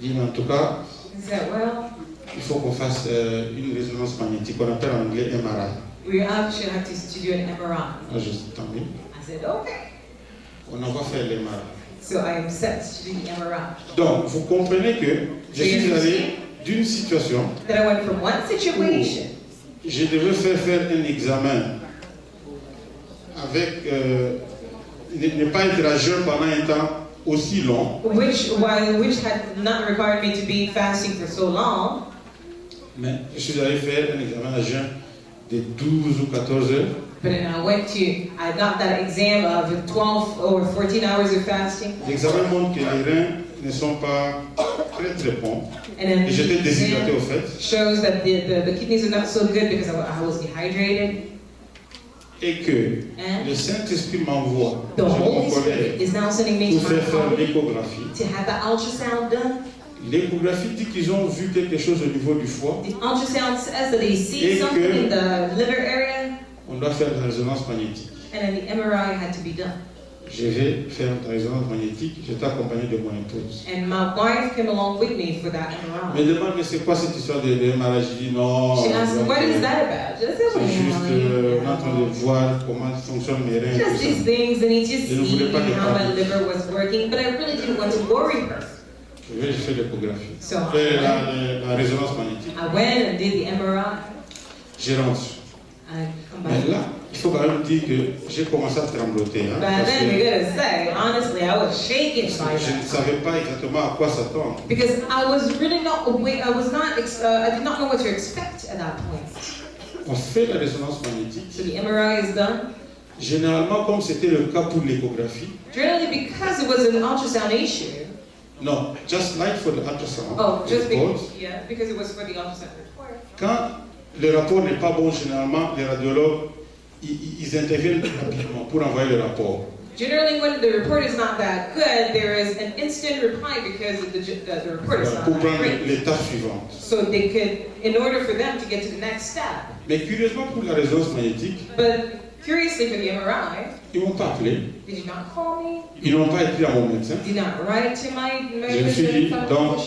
Il dit, mais en tout cas, He said, well, il faut qu'on fasse une résonance magnétique qu'on appelle en anglais MRI. we actually have to do an MRI. Moi, je dis, tant mieux. I said, okay. On en va faire l'MRI. So I am set to do the MRI. Donc, vous comprenez que je suis allé d'une situation Then I went from one situation où je devais faire un examen avec ne pas être à jeun pendant un temps aussi long. which had not required me to be fasting for so long. Mais je suis allé faire un examen à jeun de 12 ou 14 heures. But then I got that exam of 12 or 14 hours of fasting. L'examen montre que les reins ne sont pas très bons. And then Et j'étais déshydraté au the fait. exam shows that the kidneys are not so good because I was dehydrated. Et que And le Saint-Esprit m'envoie the chez mon Holy Spirit collègue is now sending me pour to my faire colleague l'échographie. to have the ultrasound done. L'échographie dit qu'ils ont vu quelque chose au niveau du foie. The ultrasound says that they see Et something que- in the liver area, On doit faire la résonance magnétique. and then the MRI had to be done. Je vais faire la résonance magnétique. J'étais accompagné de mon épouse. And my wife came along with me for that Me MRI. demande, mais c'est quoi cette histoire de MRI? Je dis non. She asked me, donc, what is that about? I said, c'est juste, on est en train de well, voir comment fonctionnent mes reins. et just tout these ça. things, and he just Je ne voulais see pas qu'elle how my parle. liver was working, but I really didn't want to worry her. Je fais l'échographie. So La résonance magnétique. I went and did the MRI. Je rentre. I come Mais back. là, il faut quand même dire que j'ai commencé à trembloter. Hein, But parce then que we gotta say, honestly, I was shaken by je ne that. savais pas exactement à quoi s'attendre. Because I was really not aware, I did not know what to expect at that point. On fait la résonance magnétique. So the MRI is done. Généralement, comme c'était le cas pour l'échographie, Generally, because it was an ultrasound issue. non, just like for the ultrasound, Oh, just report, because it was for the ultrasound report. quand le rapport n'est pas bon, généralement, les radiologues, ils interviennent rapidement pour envoyer le rapport. Generally, when the report is not that good, there is an instant reply because the report is not Pour that prendre great. l'étape suivante. So they could, in order for them to get to the next step. Mais curieusement, pour la résonance magnétique, But curiously, for the MRI, ils ne m'ont pas appelé, did you not call me? ils n'ont pas écrit à mon médecin. Did not write to my Je me suis dit, physician? donc,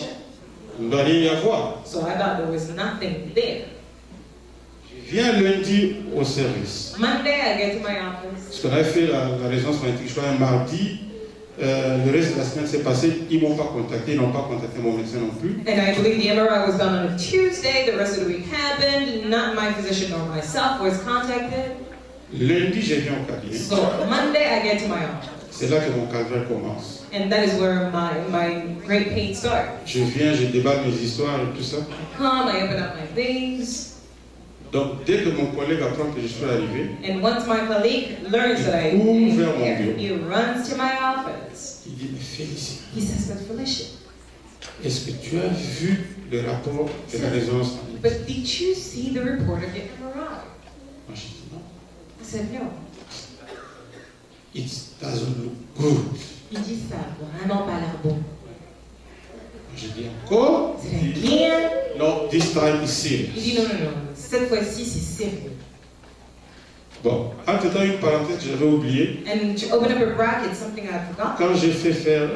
il ne doit rien y avoir. So I thought there was nothing there. Je viens lundi au service. Monday, I get to my office. Parce qu'on avait fait la résonance magnétique, je crois, un mardi. Le reste de la semaine s'est passé, ils ne m'ont pas contacté, ils n'ont pas contacté mon médecin non plus. And I believe the MRI was done on a Tuesday. The rest of the week happened. Not my physician nor myself was contacted. Lundi, je viens au cabinet. So Monday, I get to my office. C'est là que mon calvaire commence. And that is where my great pain starts. Je viens, je déballe mes histoires et tout ça. I come, I open up my things. Donc, dès que mon collègue apprend que je suis arrivé, And once my colleague learns that I Cours vers mon here, bureau. he runs to my office. il dit, mais Félicie, He says, but Felicia, est-ce que tu as vu le rapport de la résonance magnétique? but did you see the report of the MRI? Moi, je dis non. I said, no. It doesn't look good. Il dit, ça a vraiment pas l'air bon. Je dis encore? C'est again. Non, this time is Il serious. dit, non, non, non. Cette fois-ci, c'est sérieux. Bon, entre-temps, une parenthèse, j'avais oublié. And to open up a bracket, something I forgot. Quand j'ai fait faire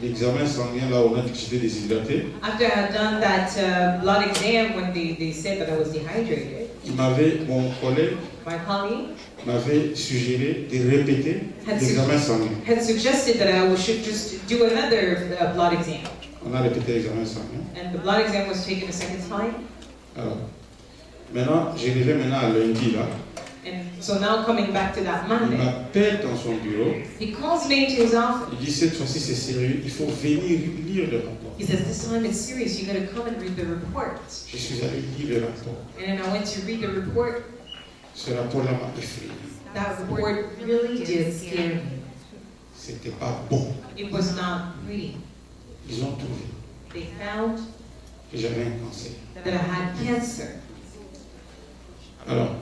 l'examen sanguin, là, on a dit que j'étais déshydraté. After I had done that blood exam, when they said that I was dehydrated, Mon collègue my colleague m'avait suggéré de répéter l'examen sanguin. had suggested that I should just do another blood exam. On a répété l'examen sanguin. And the blood exam was taken a second time. Alors, maintenant, j'arrivais maintenant à lundi, là. And so now coming back to that Il Monday, m'appelle dans son bureau. he calls me into his office. Il dit, cette fois-ci, c'est sérieux. Il faut venir lire le rapport. He says, this time it's serious, you gotta come and read the report. Je suis allé lire le rapport. And then I went to read the report. Ce rapport-là m'a effrayé. That report really did scare me. C'était pas bon. It was not pretty. Ils ont trouvé They found que j'avais un cancer. that I had cancer. Alors,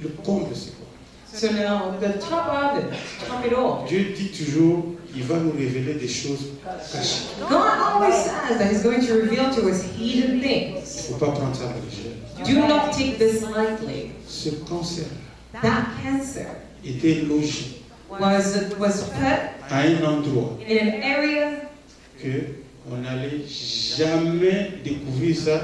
le comble, c'est quoi? So now, the top of it, top it all, Dieu dit toujours, il va nous révéler des choses cachées. God always says that He's going to reveal to us hidden Il ne things. faut pas prendre ça à la légère. Do not take this lightly. Ce cancer That cancer était logé was put à un endroit in an area que on n'allait jamais découvrir ça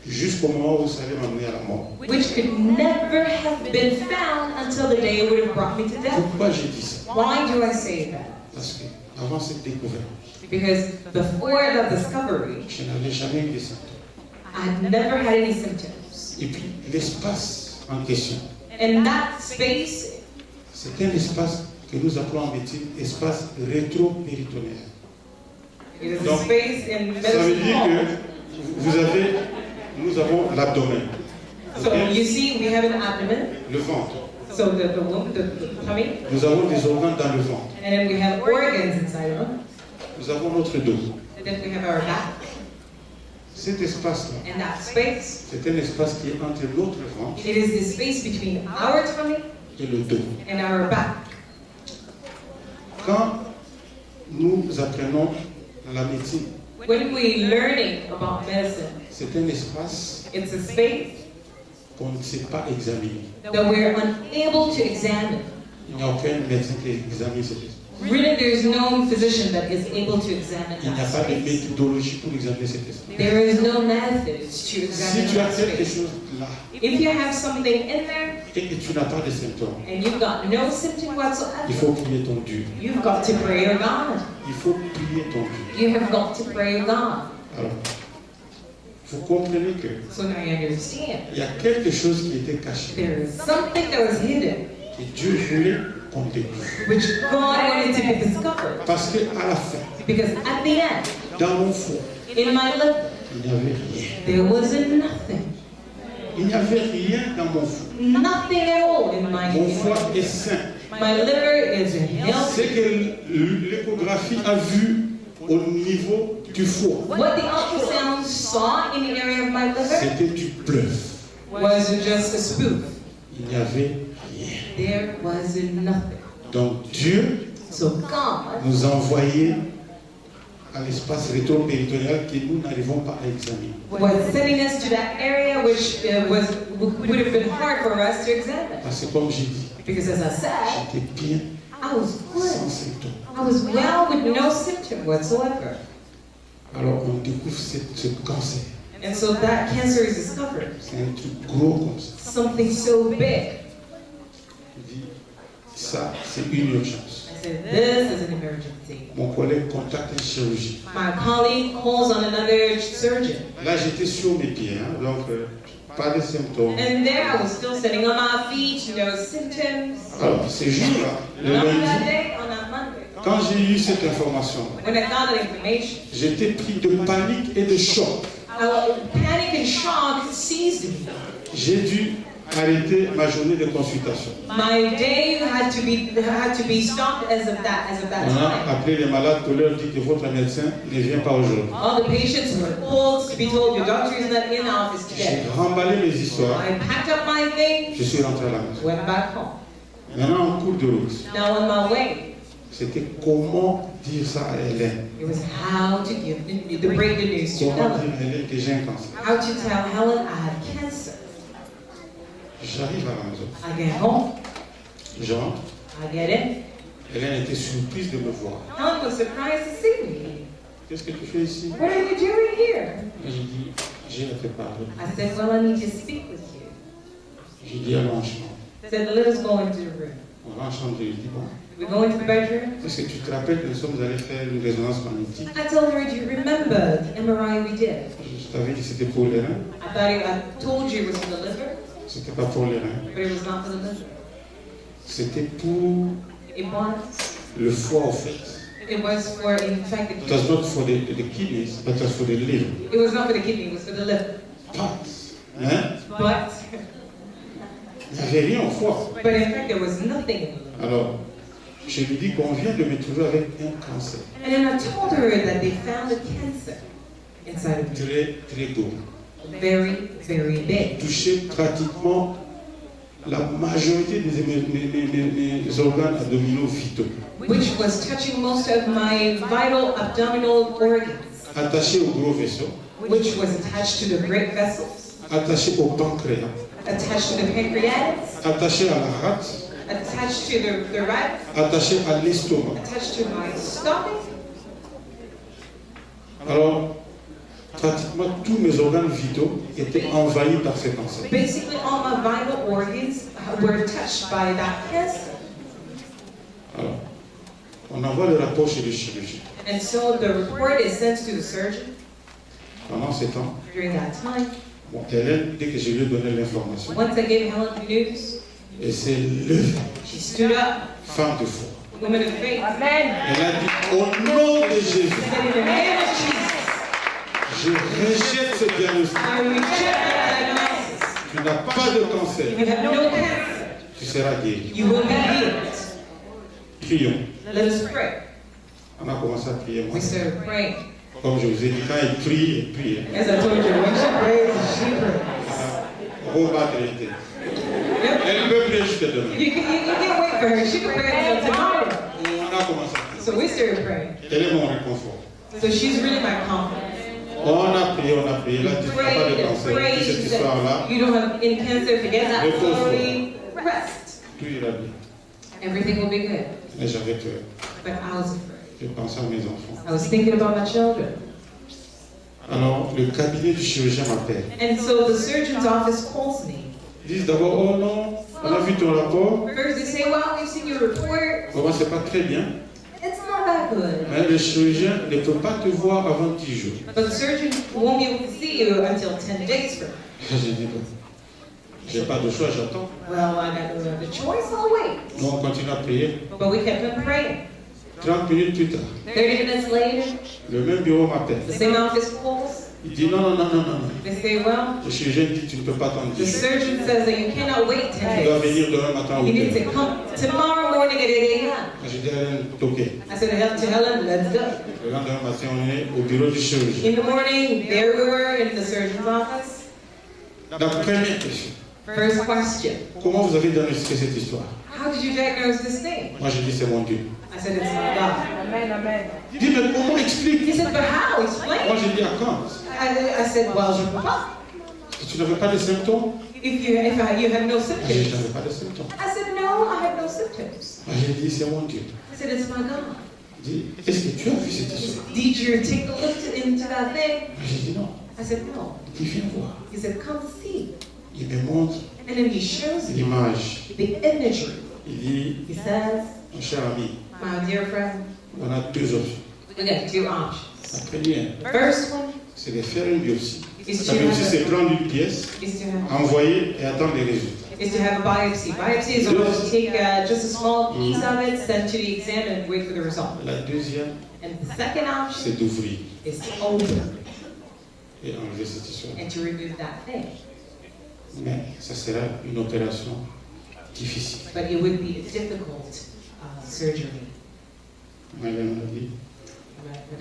jusqu'au moment où ça allait m'amener à la mort. which could never have been found until the day it would have brought me to death. Pourquoi j'ai dit ça? Why do I say that? Parce que avant cette découverte, Because before that discovery, je n'avais jamais eu de symptômes. I had never had any symptoms. Et puis l'espace en question, And that space, c'est un espace que nous appelons en médecine espace rétro-péritonéal. it is a Donc, space in Ça veut medicine dire hall. que nous avons l'abdomen, So you see, we have an abdomen, le ventre. so the womb, the tummy, Nous avons des organes dans le ventre. and then we have organs inside of them, Nous avons notre dos. and then we have our back. Cet espace-là, And that space, c'est un espace qui est entre notre ventre it is the space between our tummy et le dos. and our back. Quand nous apprenons la médecine, When we learning about medicine, c'est un espace it's a space qu'on ne sait pas examiner. that we're unable to examine. Il n'y a aucun médecin qui examine cet espace. Really, there's no physician that is able to examine Il n'y a that pas de space. méthodologie pour examiner cet espace. There is no methods to Si examine tu as that quelque space. chose là If you have something in there et que tu n'as pas de symptômes, and you've got no symptom il whatsoever, faut prier ton Dieu. you've got to pray to God. Il faut prier ton Dieu. You have got to pray to God. Alors, vous comprenez que So now you understand. il y a quelque chose qui était caché There is something that was hidden, et Dieu voulait qu'on découvre. which God wanted to be discovered. Parce que à la fin, Because at the end, dans mon foie, in my liver, il n'y avait rien. there was nothing. Il n'y avait rien dans mon foie. Nothing at all in Mon foie my est sain. My liver is healthy. C'est que l'échographie a vu au niveau du foie. What the ultrasound saw in the area of my liver C'était du bluff. was just a spoof. Il n'y avait rien. There was nothing. Donc Dieu So God nous a envoyés à l'espace rétro-péritonéal que nous n'arrivons pas à examiner. was sending us to that area which would have been hard for us to examine. Parce que comme j'ai dit, Because as I said, j'étais bien I was sans good. symptômes. I was well with no symptom whatsoever. Alors on découvre ce cancer. And so that cancer is discovered. C'est un truc gros comme ça. Something so big. Il dit, ça c'est une urgence. I said, this is an emergency. Mon collègue contacte un chirurgien. My colleague calls on another surgeon. Là, j'étais sur mes pieds, hein, donc pas de symptômes. And there I was still sitting on my feet, no symptoms. Alors, ces jours-là, le And on that lundi, day, on that Monday, quand j'ai eu cette information, when I got that information, j'étais pris de panique et de choc. Panic and shock seized me. J'ai dû arrêter ma journée de consultation. My day had to be stopped as of that On a time. appelé les malades pour leur dire que votre médecin ne vient pas aujourd'hui. All the patients were called to be told your doctor is not in the office J'ai today. remballé mes histoires. I packed up my things, Je suis rentré à la maison. went back home. Maintenant, en cours de route, Now on my way, c'était comment dire ça à Hélène. it was how to break the news to Comment Helen. dire à Hélène que j'ai un cancer. How to tell Helen I had cancer. J'arrive à la maison. I get home, Je rentre. I get in. Hélène était surprise de me voir. Helen was surprised to see me. Qu'est-ce que tu fais ici? What are you doing here? J'ai dit, j'ai à te parler. I said, well, I need to speak with you. J'ai dit, allons en chambre. I said, let us go into the room. On va en chambre. Je lui dis, bon, We go into the bedroom. est-ce que tu te rappelles que nous sommes allés faire une résonance magnétique? I told her, do you remember the MRI we did? Je t'avais dit que c'était pour les reins. I told you it was for the liver, C'était pas pour les reins. but it was not for the liver. C'était pour It was. le foie, au fait. It was for, in fact, It was not for the kidneys, but it was for the liver. it was not for the kidney, it was for the liver. Parts. Hein? But Il n'y avait rien au foie. in fact, there was nothing in the liver. Alors, je lui dis qu'on vient de me trouver avec un cancer And then I told her that they found a cancer inside of me. très, très gros. Very, very big. Touché pratiquement la majorité des organes abdominaux vitaux. Which was touching most of my vital abdominal organs, Attaché au gros vaisseau, which was attached to the great vessels, attaché au pancréas, attached to the pancreatics, attaché à la rate, attached to the rat, attaché à l'estomac. attached to my stomach. Alors, pratiquement tous mes organes vitaux étaient envahis par ce cancer. Basically, all my vital organs were touched by that cancer. Alors, on envoie le rapport chez le chirurgien. And so the report is sent to the surgeon. Pendant ce temps, During that time, bon, Hélène, dès que je lui ai donné l'information, once I gave Helen the news, elle s'est levée, she stood up, femme de foi. woman of faith. Elle a dit, au nom de Jésus, She said, in the name of Jesus, je rejette ce diagnostic. I reject that diagnosis. Tu n'as pas de cancer, You have no cancer. tu seras guéri. You will be healed. Prions. Let us pray. On a commencé à prier. Moi, We started praying. comme je vous ai dit, quand elle prie, elle prie. As I told you, when she prays, she prays. Rebattre les têtes. Elle peut prier jusqu'à demain. You can't wait for her. She can pray until tomorrow. On a commencé à prier. So we started praying. Elle est mon réconfort. So she's really my confidence. On a prié, on a prié. Elle a dit, tu n'as pas Prayed de and cancer. prayed. Dis She cette said, histoire-là, you don't have any cancer. Forget that story. Rest. tout ira bien. Everything will be good. Mais j'avais peur. But I was afraid. Je pensais à mes enfants. I was thinking about my children. Alors, le cabinet du chirurgien m'appelle. And so the surgeon's office calls me. Ils disent d'abord, oh non, on a vu ton rapport. First they say, well, we've seen your report. Vraiment, c'est pas très bien. It's not that good. Mais le chirurgien ne peut pas te voir avant 10 jours. But the surgeon won't be able to see you until 10 days from now. J'ai dit, bon, j'ai pas de choix, j'attends. Well, I got the choice, I'll wait. Nous, on continue à prier. But we kept on praying. 30 minutes plus tard, 30 minutes later, le même bureau m'appelle. the same office calls. Il dit, non, non, non, non, non. They say, well, Le chirurgien dit, tu ne peux pas attendre the 10 jours. surgeon says that you cannot wait 10 Tu dois days. venir demain matin au You need to hôtel. come tomorrow morning at 8 a.m. J'ai dit à Hélène, ok. I said to Helen, let's go. Le lendemain matin, on est au bureau du chirurgien. In the morning, there we were in the surgeon's office. La première question, First question, comment vous avez diagnostiqué cette histoire? how did you diagnose this thing? Moi, j'ai dit, c'est mon Dieu. I said, it's my God. Il dit, mais comment explique? He said, but how? Moi, Explain. j'ai dit, à quand? I said, well, je peux pas. Tu n'avais pas de symptômes? If you have no J'ai dit, symptoms. je n'avais pas de symptômes. I said, no, I have no symptoms. Moi, j'ai dit, c'est mon Dieu. I said, it's my God. Il dit, est-ce que tu as vu cette histoire? Did you take a look into that thing? Moi, j'ai dit, non. I said, no. Il dit, viens voir. He said, come see. Il me montre And then he shows me l'image. the imagery. Il dit, He says, mon cher ami, My dear friend, on a deux options. we got two options. La première, First one c'est de faire une biopsie. is La to biopsie, c'est have prendre une pièce, envoyer et attendre les résultats. a biopsy. Biopsy is when you take just a small piece of it, send to the exam, and wait for the result. La deuxième, And the second option c'est d'ouvrir is to open et enlever cette histoire. and to remove that thing. Mais ça sera une opération difficile. But it would be a difficult surgery. Mais on a dit,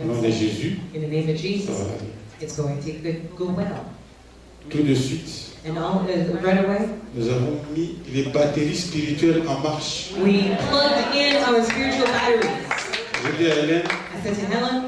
au nom de Jésus, In the name of ça Jesus, va aller. it's going to go well. Tout de suite, And right away, nous avons mis les batteries spirituelles en marche. we plugged in our spiritual batteries. Je dis à Hélène, I said to Helen,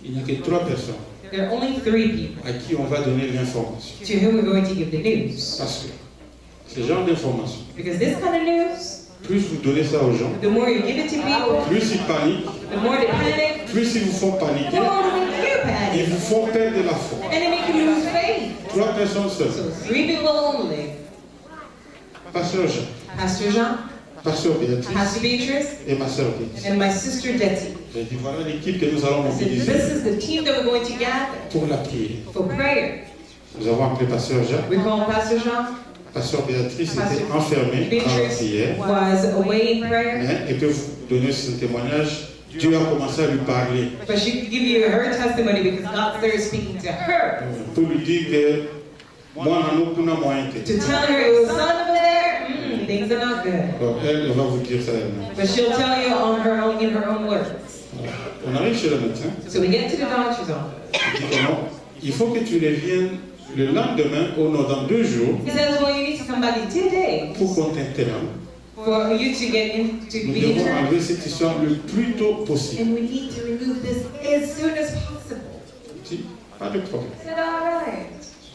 il n'y a que 3 personnes there are only 3 people à qui on va donner l'information. to whom we're going to give the news. Parce que ce genre d'information, Because this kind of news, plus vous donnez ça aux gens, the more you give it to people, plus ils paniquent, the more they panic, plus ils vous font the paniquer, more they you ils panic. vous font perdre la foi. And they make you lose faith. 3 personnes seules. So 3 people only. Pasteur Jean, Pastor Jean, Pasteur Béatrice Pastor Beatrice, et ma soeur Béatrice. and my sister Detty. J'ai dit, voilà l'équipe que nous allons I said, mobiliser this is the team that we're going to gather pour la prière. for prayer. Nous avons appelé Pasteur Jean. We call Pastor Jean. Pasteur Béatrice était Pasteur enfermée dans la Beatrice prière. was away in prayer, Mais elle peut vous donner son témoignage. Dieu a commencé à lui parler but she could give you her testimony because God started speaking to her pour lui dire que moi, on a aucun moyen. to tell her it was son over there. Things are not good. Donc elle va vous dire ça elle-même. But she'll tell you on her own in her own words. Voilà. On arrive chez le médecin. So we get to the doctor's office. Il dit comment? Il faut que tu reviennes le lendemain ou non, dans 2 jours He says, well, you need to come back in 2 days pour qu'on t'interne. for you to get in to Nous be devons interned. enlever cette histoire le plus tôt possible. And we need to remove this as soon as possible. Il dit, pas de problème. I said, all right.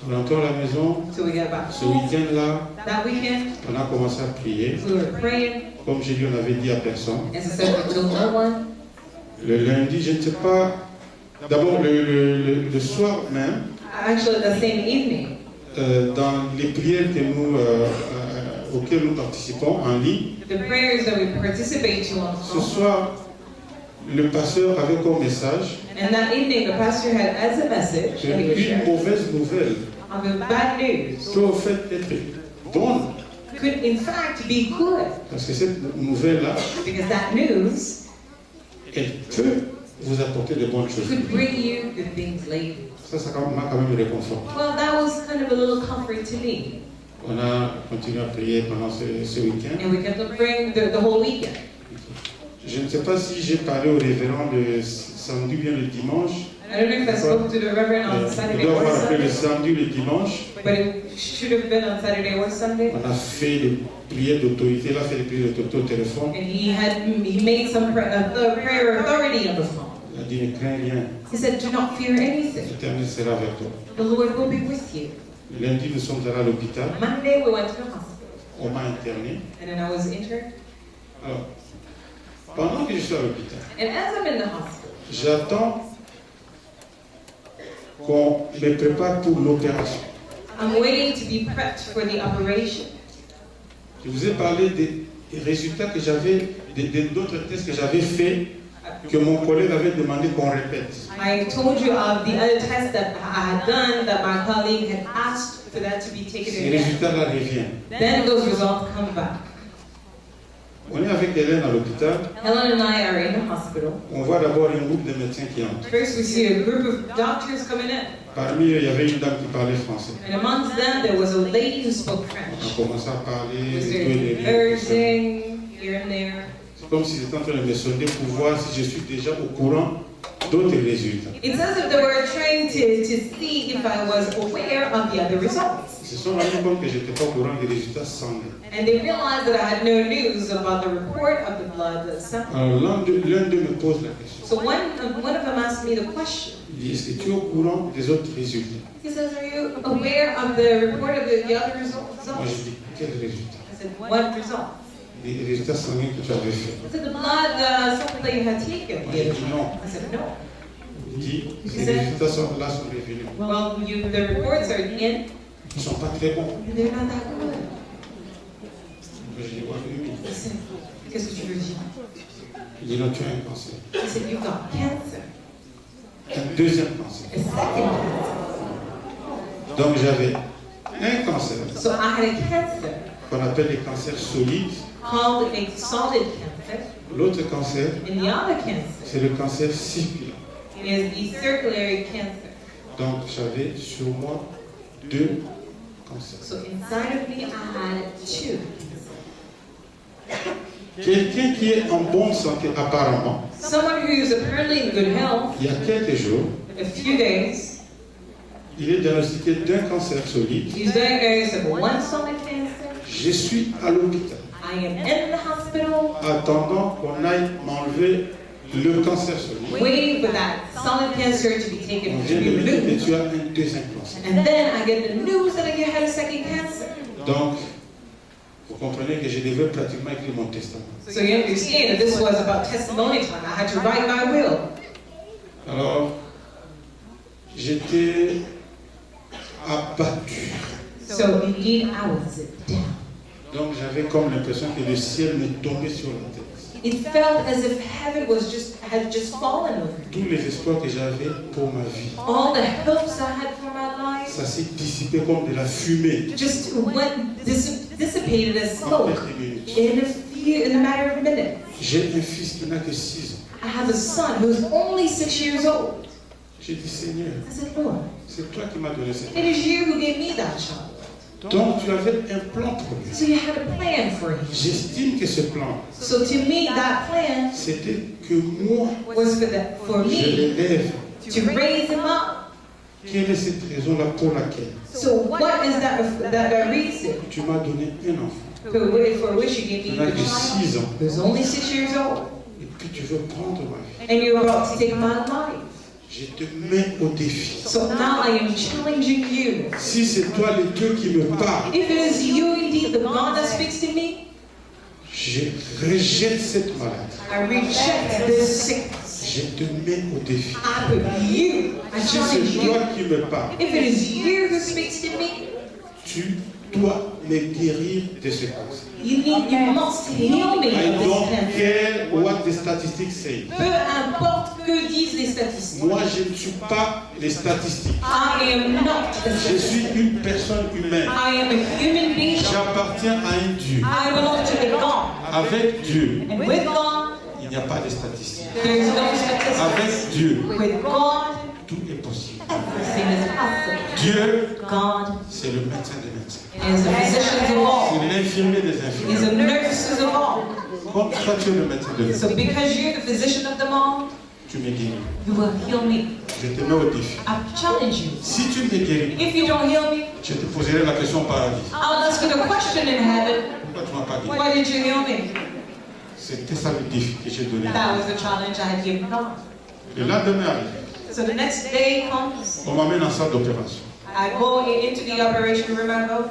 On rentre à la maison. So we got back Ce home week-end-là, that weekend. on a commencé à prier. We were praying. Comme j'ai dit, on n'avait dit à personne. As I said, we told no one. Le lundi, je ne sais pas. D'abord, le soir même, Actually, the same evening, dans les prières que auxquelles nous participons en ligne, the prayers that we participate to on the ce phone. soir, le pasteur avait comme message And that evening, the pastor had as a message that he would qu'une share mauvaise nouvelle of a bad news peut au fait être bonne. could in fact be good. Parce que cette nouvelle-là, Because that news elle peut vous apporter de bonnes choses. could bring you good things later. Ça m'a quand même réconforté. Well, that was kind of a little comfort to me. On a continué à prier pendant ce week-end. And we kept on praying the whole weekend. Je ne sais pas si j'ai parlé au révérend le samedi ou bien le dimanche. I don't know if I spoke to the Reverend on Il Saturday doit or avoir appelé le Sunday, samedi ou le dimanche. but it should have been on Saturday or Sunday. On a fait des prières d'autorité. Il a fait des prières d'autorité au téléphone. And he made some prayer authority on the phone. Il a dit, ne crains rien. He said, do not fear anything. L'Éternel sera avec toi. The Lord will be with you. Le lundi, nous sommes allés à l'hôpital. Monday, we went to the hospital. On m'a interné. And then I was interned. Alors, pendant que je suis à l'hôpital, And as I'm in the hospital, j'attends qu'on me prépare pour l'opération. I'm waiting to be prepped for the operation. Je vous ai parlé des résultats que j'avais, d'autres tests que j'avais faits, que mon collègue avait demandé qu'on répète. I told you of the other tests that I had done that my colleague had asked for that to be taken Ces again. résultats-là reviennent. Then those results come back. On est avec Hélène à l'hôpital. Helen and I are in the hospital. On voit d'abord un groupe de médecins qui entrent. First, we see a group of doctors coming in. Parmi eux, il y avait une dame qui parlait français. And amongst them, there was a lady who spoke On a French. commencé à parler, Was de there tout et de rien. urging here and there. C'est comme s'ils étaient en train de me sonder pour voir si je suis déjà au courant d'autres résultats. It's as if they were trying to see if I was aware of the other results. Ils se sont rendus compte que je n'étais pas au courant des résultats sanguins. And they realized that I had no news about the report of the blood sample. Alors l'un d'eux me pose la question. So one of them asked me the question. Il dit, est-ce que tu es au courant des autres résultats? He says, are you aware of the report of the other results? Moi je dis, quels résultats? I said, what result? Les résultats sanguins que tu avais faits. I said, the blood sample that you had taken. Moi j'ai dit non. I said, no. Il dit, ces résultats sont revenus. Well, the reports are in, Ils ne sont pas très bons. and they're not that good. Moi j'ai dit, ouais, oui. I said, qu'est-ce que tu veux dire? Il dit non, tu as un cancer. He said, you've got cancer. Un deuxième cancer. A second cancer. Donc j'avais un cancer So I had a cancer qu'on appelle les cancers solides. called a solid cancer. L'autre cancer, And the other cancer c'est le cancer circulaire. is the circulatory cancer. Donc j'avais sur moi 2 cancers. So inside of me, I had 2. Quelqu'un qui est en bonne santé apparemment, Someone who is apparently in good health, il y a quelques jours, a few days, il est diagnostiqué d'un cancer solide. he's diagnosed of one solid cancer. Je suis à l'hôpital, I am in the hospital attendant qu'on aille m'enlever le cancer solide. waiting for that solid cancer to be On taken, to vient de be me dire que removed. tu as un deuxième cancer. And then I get the news that I had a second cancer. Donc, vous comprenez que je devais pratiquement écrire mon testament. So you understand that this was about testimony time. I had to write my will. Alors, j'étais abattu. So indeed, I was down. Donc, j'avais comme l'impression que le ciel me tombait sur la tête. It felt as if heaven had just fallen over me. Tous les espoirs que j'avais pour ma vie, All the hopes I had for my life ça s'est dissipé comme de la fumée just dissipated as en smoke quelques minutes. in a matter of minutes. J'ai un fils qui n'a que 6 ans. I have a son who's only 6 years old. J'ai dit, Seigneur, I said, Lord, c'est toi qui m'as donné cette it is you who gave me that child. Donc, tu avais un plan pour lui. So you had a plan for him. J'estime que ce plan, So to me, that plan c'était que moi, was for je me l'élève. to raise him up. Quelle est cette raison-là pour laquelle So what is that reason tu m'as donné un enfant for which you gave qui me n'a a que child 6 ans who's only 6 years old, et puis tu veux prendre ma vie? and you're about to take my life? Je te mets au défi. So now I am challenging you. Si c'est toi le Dieu qui me parle, If it is you indeed, the God that speaks to me, je rejette cette maladie. I reject this sickness. Je te mets au défi. I put you, I Si challenge c'est you. toi qui me parles, If it is you who speaks to me, tu dois me guérir de ce cancer. you must heal me I of this don't cancer. care what the statistics say. Peu importe que disent les statistiques. Moi, je ne suis pas les statistiques. I am not a Je statistic. suis une personne humaine. I am a human being. J'appartiens à un Dieu. I belong to the God. Avec Dieu, And with God, il n'y a pas de statistiques. there is no statistics. Avec Dieu, With God, tout est possible. everything is possible. Dieu, God c'est le médecin des médecins. is the physician of all. C'est l'infirmier des He's infirmiers. the nurses of all. Comme toi, tu es le médecin des médecins, So because you're the physician of them all, tu me guéris. you will heal me. Je te mets au défi. I challenge you. Si tu me guéris, If you don't heal me, je te poserai la question au paradis. I'll ask you the question in heaven. Pourquoi tu ne m'as pas guéri? Why did you heal me? C'était ça le défi que j'ai donné. That was the challenge I had given God. Le lendemain arrive. So the next day comes. On m'amène en salle d'opération. I go into the operation room. I go.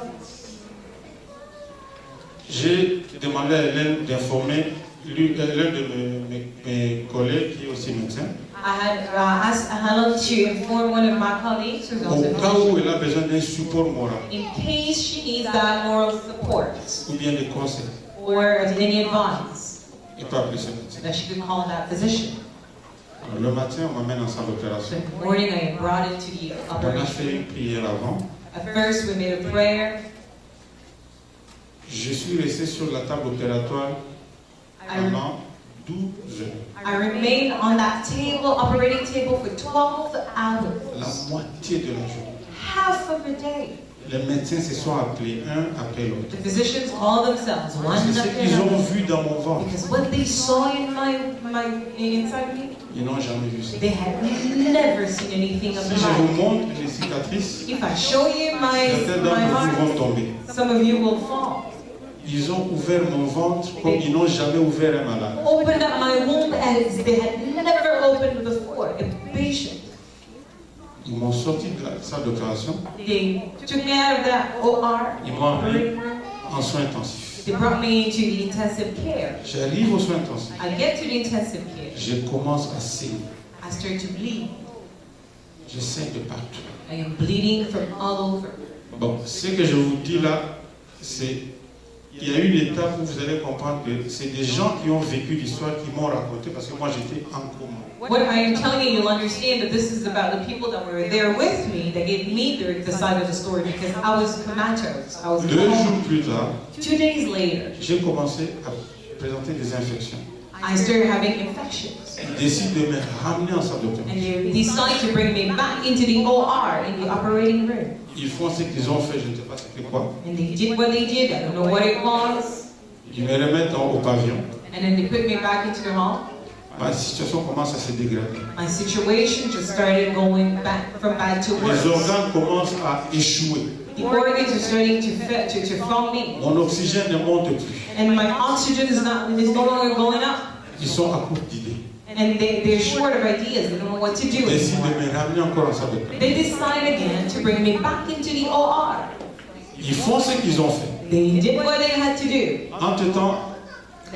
J'ai demandé à Hélène d'informer l'un de mes collègues qui est aussi médecin, I had asked Helen to inform one of my colleagues who's au also cas a où elle a besoin d'un support moral in case she needs that moral support ou bien des conseils. or any advice Il peut appeler ce médecin. that she could call that physician. Alors, le matin, on m'amène en salle So d'opération. in the morning I am brought into the On a operation. fait une prière avant. At first we made a prayer. Je suis resté sur la table opératoire I, pendant 12 heures. I remained on that operating table for 12 hours, La moitié de la journée. half of a day. Les médecins se sont appelés un après l'autre. The physicians call themselves one C'est ce after qu'ils ont another vu dans mon ventre. because what they saw in my inside me, Ils n'ont jamais vu ça. they had never seen anything of Si the je vous like. montre les cicatrices, If I show you certains my d'entre vous heart, vont tomber. some of you will fall. Ils ont ouvert mon ventre comme ils n'ont jamais ouvert un malade. Opened up my womb as they had never opened before. A patient. Ils m'ont sorti de la salle d'opération. They took me out of that OR. Ils m'ont emmené en soins intensifs. They brought me into the intensive care. J'arrive aux soins intensifs. I get to the intensive care. Je commence à saigner. I start to bleed. Je saigne de partout. I am bleeding from all over. Bon, ce que je vous dis là, c'est il y a une étape où vous allez comprendre que c'est des gens qui ont vécu l'histoire qui m'ont raconté parce que moi j'étais en coma. What I am telling you, you'll understand that this is about the people that were there with me, that gave me the side of the story, because I was comatose. I was 2 jours plus tard, 2 days later, j'ai commencé à présenter des infections. I started having infections. Ils décident de me ramener en salle And d'opération. they decided to bring me back into the OR, in the operating room. Ils font ce qu'ils ont fait, je ne sais pas c'était quoi. And they did what they did, I don't know what it was. Ils me remettent au pavillon. And then they put me back into the hall. Ma situation commence à se dégrader. My situation just started going back from bad to worse. Les organes commencent à échouer. The organs are starting to fail me. Mon oxygène ne monte plus. And my oxygen is no longer going up. Ils sont à court d'idées. And they're short of ideas. They don't know what to do Ils décident anymore. de me ramener encore en salle d'opération. They decide again to bring me back into the OR. Ils font ce qu'ils ont fait. They did what they had to do. Entre-temps,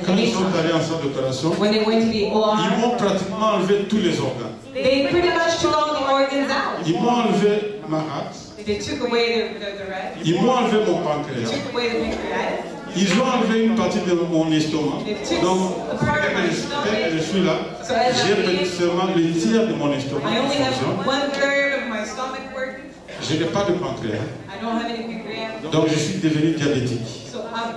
quand ils sont allés en salle d'opération, When they went to the ils OR, m'ont pratiquement enlevé tous les organes. they pretty much took all the organs out. Ils m'ont enlevé ma rate, They took away the red. ils m'ont enlevé mon They pancréas, took away the pancreas. ils ont enlevé une partie de mon estomac. Donc, dès que je suis là, j'ai seulement le tiers de mon estomac I qui only have fonctionne. 1/3 of my stomach working. Je n'ai pas de pancréas. I don't have any pancreas. Donc, je suis devenu diabétique. So I've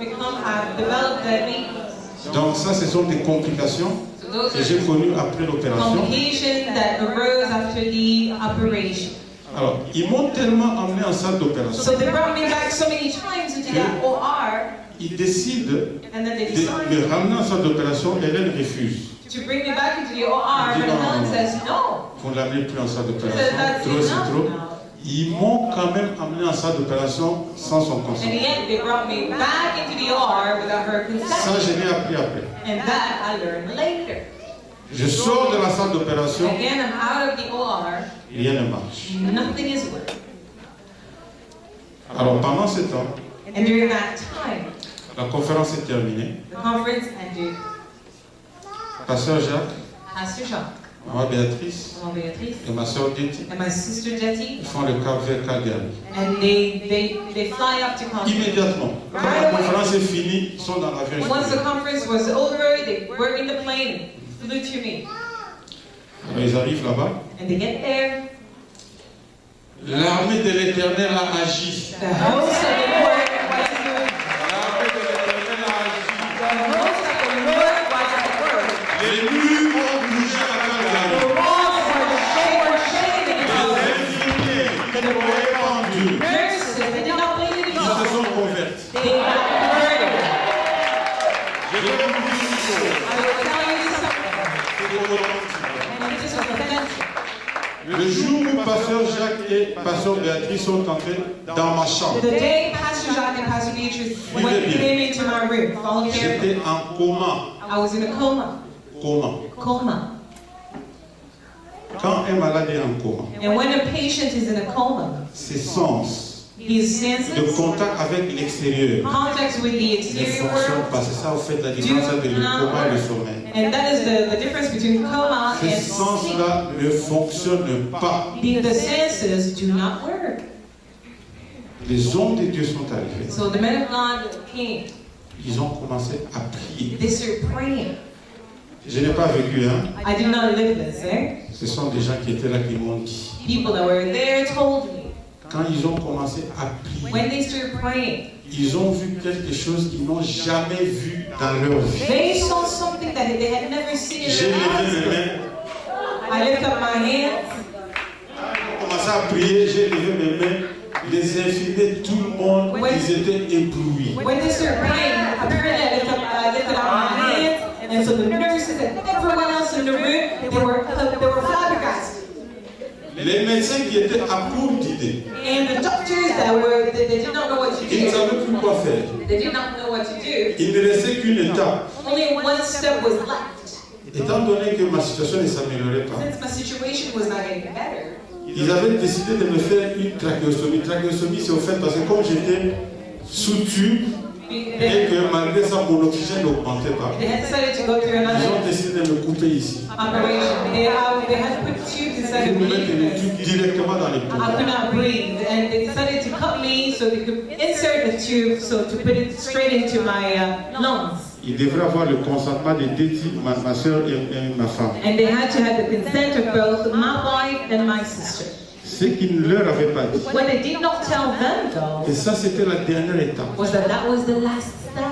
developed diabetes. Donc, ça, ce sont des complications So those que j'ai are connues après l'opération. complications that arose after the operation. Alors, ils m'ont tellement emmené en salle d'opération. So they brought me back so many times into that OR, Ils décident and then they de decided me ramener en salle d'opération et elle refuse. to bring me back into the OR, but Helen says no. Vous ne l'amenez plus en salle She d'opération. says that's Trop, c'est enough trop. now. Ils m'ont quand même amené en salle d'opération sans son In the consentement. end, they brought me back into the OR without her Ça, je consent. l'ai appris après. And that I learned later. Je sors de la salle d'opération, Again, I'm out of the OR. rien ne marche. Nothing is working. Alors, pendant ce temps, And during that time, la conférence est terminée. the conference ended. Pasteur Jacques, Pastor Jacques, maman Béatrice Maman Beatrice, et ma soeur Betty and my sister Jetty, ils font le cap vers Calgary. and they fly up to conference. Immédiatement, quand la conférence est finie, ils sont dans l'avion. Once the conference was over, they were in the plane and flew to me. Alors, ils arrivent là-bas. And they get there. L'armée de l'Éternel a agi. The host of the Lord was doing. L'armée de l'Éternel a agi. The host of the Lord was at work. Les murs ont bougé à Calgary. The walls were shaking. Les infirmiers qui ne croyaient pas en Dieu, Nurses, they did not believe in ils se God. sont convertis. They got converted. Je vais vous dire une chose. I will tell you something, C'est de l'autre. and this is authentic. Le jour où Pasteur Jacques et Pasteur Béatrice sont entrés dans ma chambre, The day Pastor Jacques and Pastor Beatrice came into my room, follow j'étais carefully. en coma. I was in a coma. Coma. Quand un malade est en coma, And when a patient is in a coma, ses sens his de senses, contact avec l'extérieur contacts with the ne exterior fonctionnent world, pas. C'est ça, au fait, la différence entre le coma et le sommeil. and that is the difference between coma Ces and sleep. sens-là ne fonctionnent pas. The senses do not work. Les hommes de Dieu sont arrivés. So the men of God came. Ils ont commencé à prier. They started praying. Je n'ai pas vécu, hein. I did not live this, eh? Ce sont des gens qui étaient là qui m'ont dit. People that were there told me. Quand ils ont commencé à When prier, they started praying, ils ont vu quelque chose qu'ils n'ont jamais vu dans leur vie. they saw something that they had never seen in J'ai their levé mes lives. mains, I lift up my hands. j'ai commencé à prier, j'ai levé mes mains. Les infirmiers, tout le monde, ils étaient éblouis. When they started praying, apparently I lifted up my hands, and so the nurses and everyone else in the room, they were flabbergasted. Les médecins qui étaient à court d'idées, And the doctors they did not know what to ils ne do. savaient plus quoi faire. They did not know what to do. Il ne restait qu'une étape. Only one step was left. Étant donné que ma situation ne s'améliorait pas, Since my situation was not getting better, ils avaient décidé de me faire une trachéostomie. Trachéostomie, c'est au fait parce que comme j'étais sous tube, Et que malgré ça, mon oxygène n'augmentait pas. They had decided to go through Ils another ont décidé de me couper ici. operation. They had to put tubes inside Ils of me mettent me. les tubes directement dans les I poumons. could not breathe, and they decided to cut me so they could insert the tube, so to put it straight into my lungs. Ils devraient avoir le consentement des deux types, ma soeur et ma femme. And they had to have the consent of both my wife and my sister. Ce qu'ils ne leur avaient pas dit. What they did not tell them, though, Et ça, c'était la dernière étape. was that was the last step.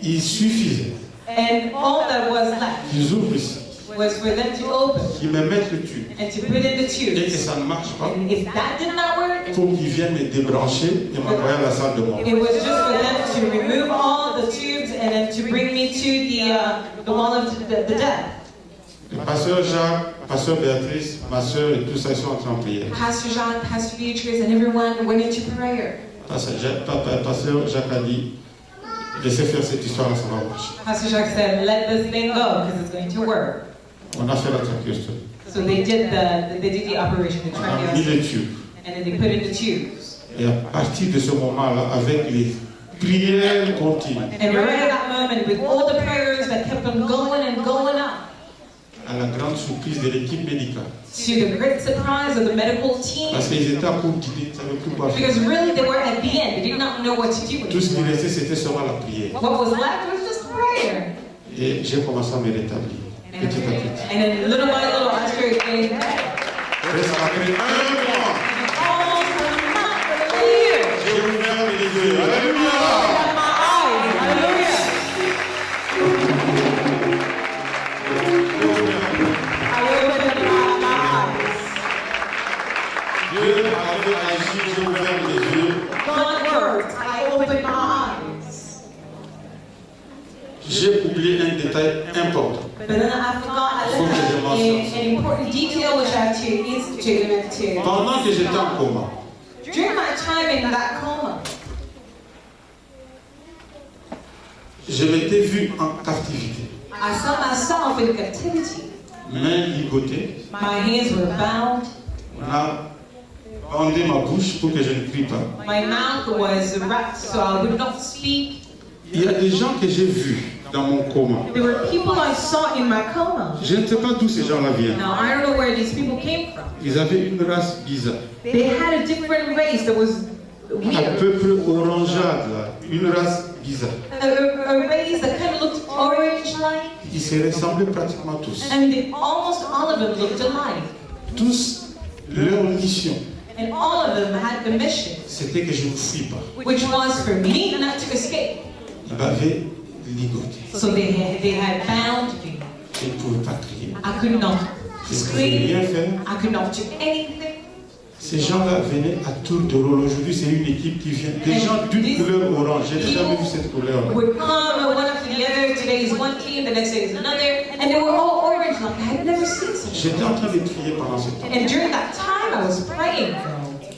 Il suffisait And all that was left qu'ils ouvrent ici, was for them to open qu'ils me mettent le tube. and to put in the Et que tubes. ça ne marche pas, And if that did not work, il faut qu'ils viennent me débrancher et m'envoyer à la salle de mort. it was just for them to remove all the tubes and then to bring me to the wall of the death. Le pasteur Jacques, pasteur Béatrice, ma soeur et tout ça, ils sont entrés en prière. Pastor Jacques, Pastor Beatrice, and everyone went into prayer. Pasteur Jacques a dit, laissez faire cette histoire, ça va marcher. Pastor Jacques said, let this thing go because it's going to work. On a fait la trachéostomie. So they did the operation, the On a mis tracheostomy, les tubes. and then they put in the tubes. Et à partir de ce moment-là, avec les prières continues, And right at that moment, with all the prayers that kept on going and going up, à la grande surprise de l'équipe médicale, to the great surprise of the medical team, parce qu'ils étaient à court d'idées, ils ne savaient plus quoi faire. because really they were at the end. They did not know what to do Tout ce qui anymore. restait, c'était seulement la prière. What was left was just prayer. Et j'ai commencé à me rétablir, petit à petit. And then little by little, I started getting better. Et ça m'a pris 1 mois. Almost a month, a year. J'ai ouvert les yeux. Alléluia. Opened my eyes. Hallelujah. I opened my eyes. Dieu avait agi, j'ai ouvert les yeux. God worked. I opened my eyes. J'ai oublié un détail important. But then I forgot an important detail which I have to institute to. Pendant que j'étais en coma, During my time in that coma, je m'étais vu en captivité. I saw myself in captivity. Mains ligotées. My hands were bound. On a bandé ma bouche pour que je ne crie pas. My mouth was wrapped so I would not speak. Il y a des gens que j'ai vus dans mon coma. There were people I saw in my coma. Je ne sais pas d'où ces gens-là viennent. Now, I don't know where these people came from. Ils avaient une race bizarre. They had a different race that was Un weird. peuple orangeade, là. Une race bizarre. A race that kind of looked orange-like. Ils se ressemblaient pratiquement tous. And almost all of them looked alike. Tous, leur mission, And all of them had the mission, c'était que je ne fuis pas. which was for me not to escape. Ils m'avaient ligoté. So they had bound me. Je ne pouvais pas crier. I could not Je ne pouvais rien scream. faire. I could not do anything. Ces gens-là venaient à tour de rôle. Aujourd'hui, c'est une équipe qui vient. Des gens d'une couleur orange. Je n'ai jamais vu cette couleur-là. Would come one after the other. Today is one team, the next day is another, and they were all orange like I had never seen such. J'étais en train de prier pendant ce temps. And during that time, I was praying,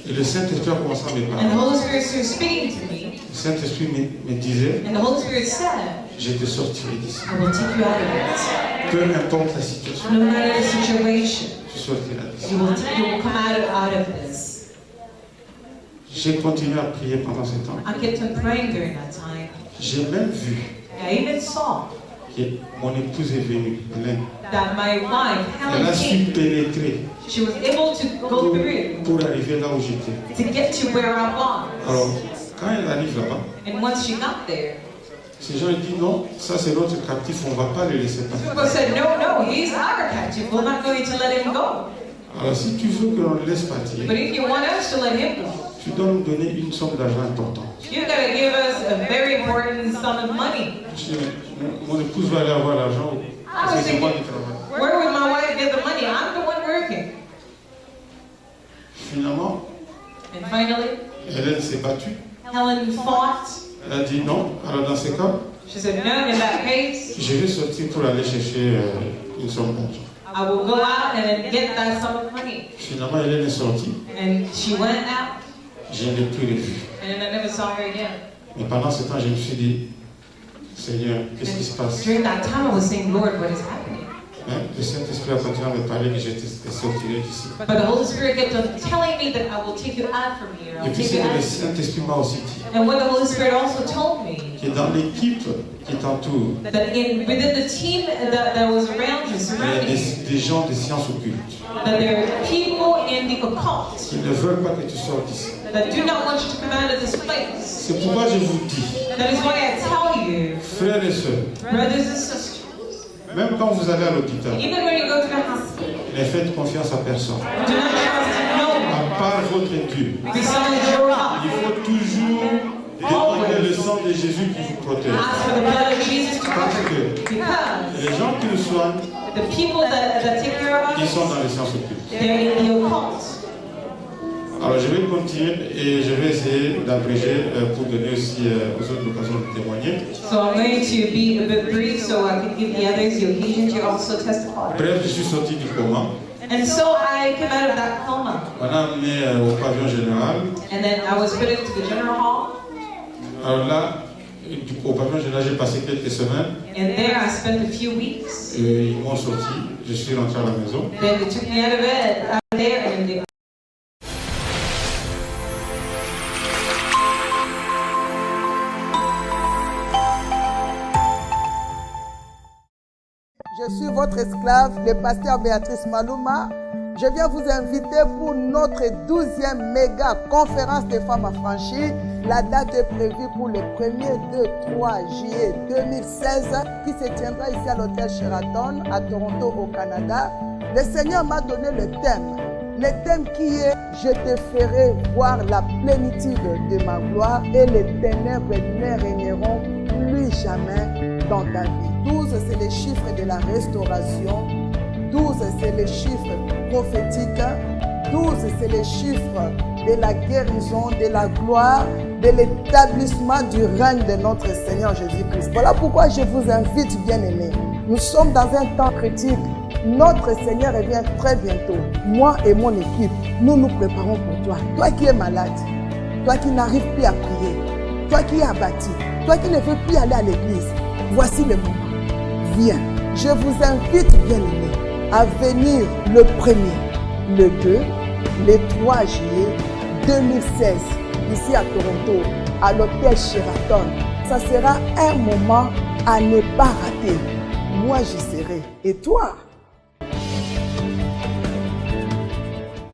Et le Saint-Esprit a commencé à me and the parler. Holy Spirit started speaking to me, Le Saint-Esprit me disait, and the Holy Spirit said, je te sortirai d'ici. I will take you out of Peu importe la situation, it. No matter the situation, tu sortiras d'ici. you will come out of this. J'ai continué à prier pendant ce temps. I kept on praying during that time. J'ai même vu I even saw que mon épouse est venue, Hélène. that my wife, Elle Helen a su came. pénétrer She was able to go through pour arriver là où j'étais. to get to where I was. Alors, quand elle arrive là-bas, And once she got there, ces gens ils disent non, ça c'est notre captif, on ne va pas le laisser passer. people said, no, he's our captive. We're not going to let him go. Alors, si tu veux que l'on le laisse partir, But if you want us to let him go, tu dois nous donner une somme d'argent importante. you gotta give us a very important sum of money. Mon épouse va aller avoir l'argent parce que c'est moi qui travaille. Where would my wife get the money? I'm the one working. Finalement, And finally, Hélène s'est battue. Helen fought. Elle a dit non. Alors, dans ce cas, She said, no, in that case, je vais sortir pour aller chercher une somme d'argent. I will go out and get that sum of money. Finalement, Hélène est sortie. And she went out, Je ne l'ai plus revue. and I never saw her again. Mais pendant ce temps, je me suis dit, Seigneur, qu'est-ce qui se passe? During that time, I was saying, Lord, what is happening? Le Saint-Esprit a continué à me parler que je te sortirai d'ici. But the Holy Spirit kept on telling me that I will take you out from here. Et I'll puis take c'est you que le out. Saint-Esprit m'a aussi dit And what the Holy Spirit also told me, que dans l'équipe qui t'entoure, that within the team that was around you, il y a surrounding you, des gens des sciences occultes that there are people in the occult qui ne veulent pas que tu sortes d'ici. that do not want you to come out of this place. C'est pourquoi je vous dis, That is why I tell you, frères et sœurs, brothers and sisters, même quand vous allez à l'hôpital, even when you go to the hospital, ne faites confiance à personne. do not trust no one À part votre Dieu, besides your il God. faut toujours demander le sang de Jésus qui vous protège. Ask for the blood of Jesus to Parce cover you. que Because les gens qui nous soignent, the people that take care of ils us, sont dans les sciences occultes. they're in the occult. Alors je vais continuer et je vais essayer d'abréger pour donner aussi aux autres l'occasion de témoigner. So I'm going to be a bit brief so I can give the others the occasion to also testify. Bref, je suis sorti du coma. And so I came out of that coma. On a amené au pavillon général. And then I was put into the general hall. Alors là, au pavillon général, j'ai passé quelques semaines. And there I spent a few weeks. Ils m'ont sorti. Je suis rentré à la maison. Then they took me out of it, out of there, and they Je suis votre esclave, le pasteur Béatrice Malouma. Je viens vous inviter pour notre 12e méga conférence des femmes affranchies. La date est prévue pour le 1er, 2, 3 juillet 2016 qui se tiendra ici à l'hôtel Sheraton à Toronto au Canada. Le Seigneur m'a donné le thème. Le thème qui est « Je te ferai voir la plénitude de ma gloire et les ténèbres ne régneront plus jamais dans ta vie. » 12, c'est le chiffre de la restauration. 12, c'est le chiffre prophétique. 12, c'est le chiffre de la guérison, de la gloire, de l'établissement du règne de notre Seigneur Jésus-Christ. Voilà pourquoi je vous invite, bien-aimés. Nous sommes dans un temps critique. Notre Seigneur revient très bientôt. Moi et mon équipe, nous nous préparons pour toi. Toi qui es malade, toi qui n'arrives plus à prier, toi qui es abattu, toi qui ne veux plus aller à l'église, voici le moment. Viens, je vous invite, bien-aimés, à venir le 1er, le 2, le 3 juillet 2016, ici à Toronto, à l'hôtel Sheraton. Ça sera un moment à ne pas rater. Moi, j'y serai. Et toi?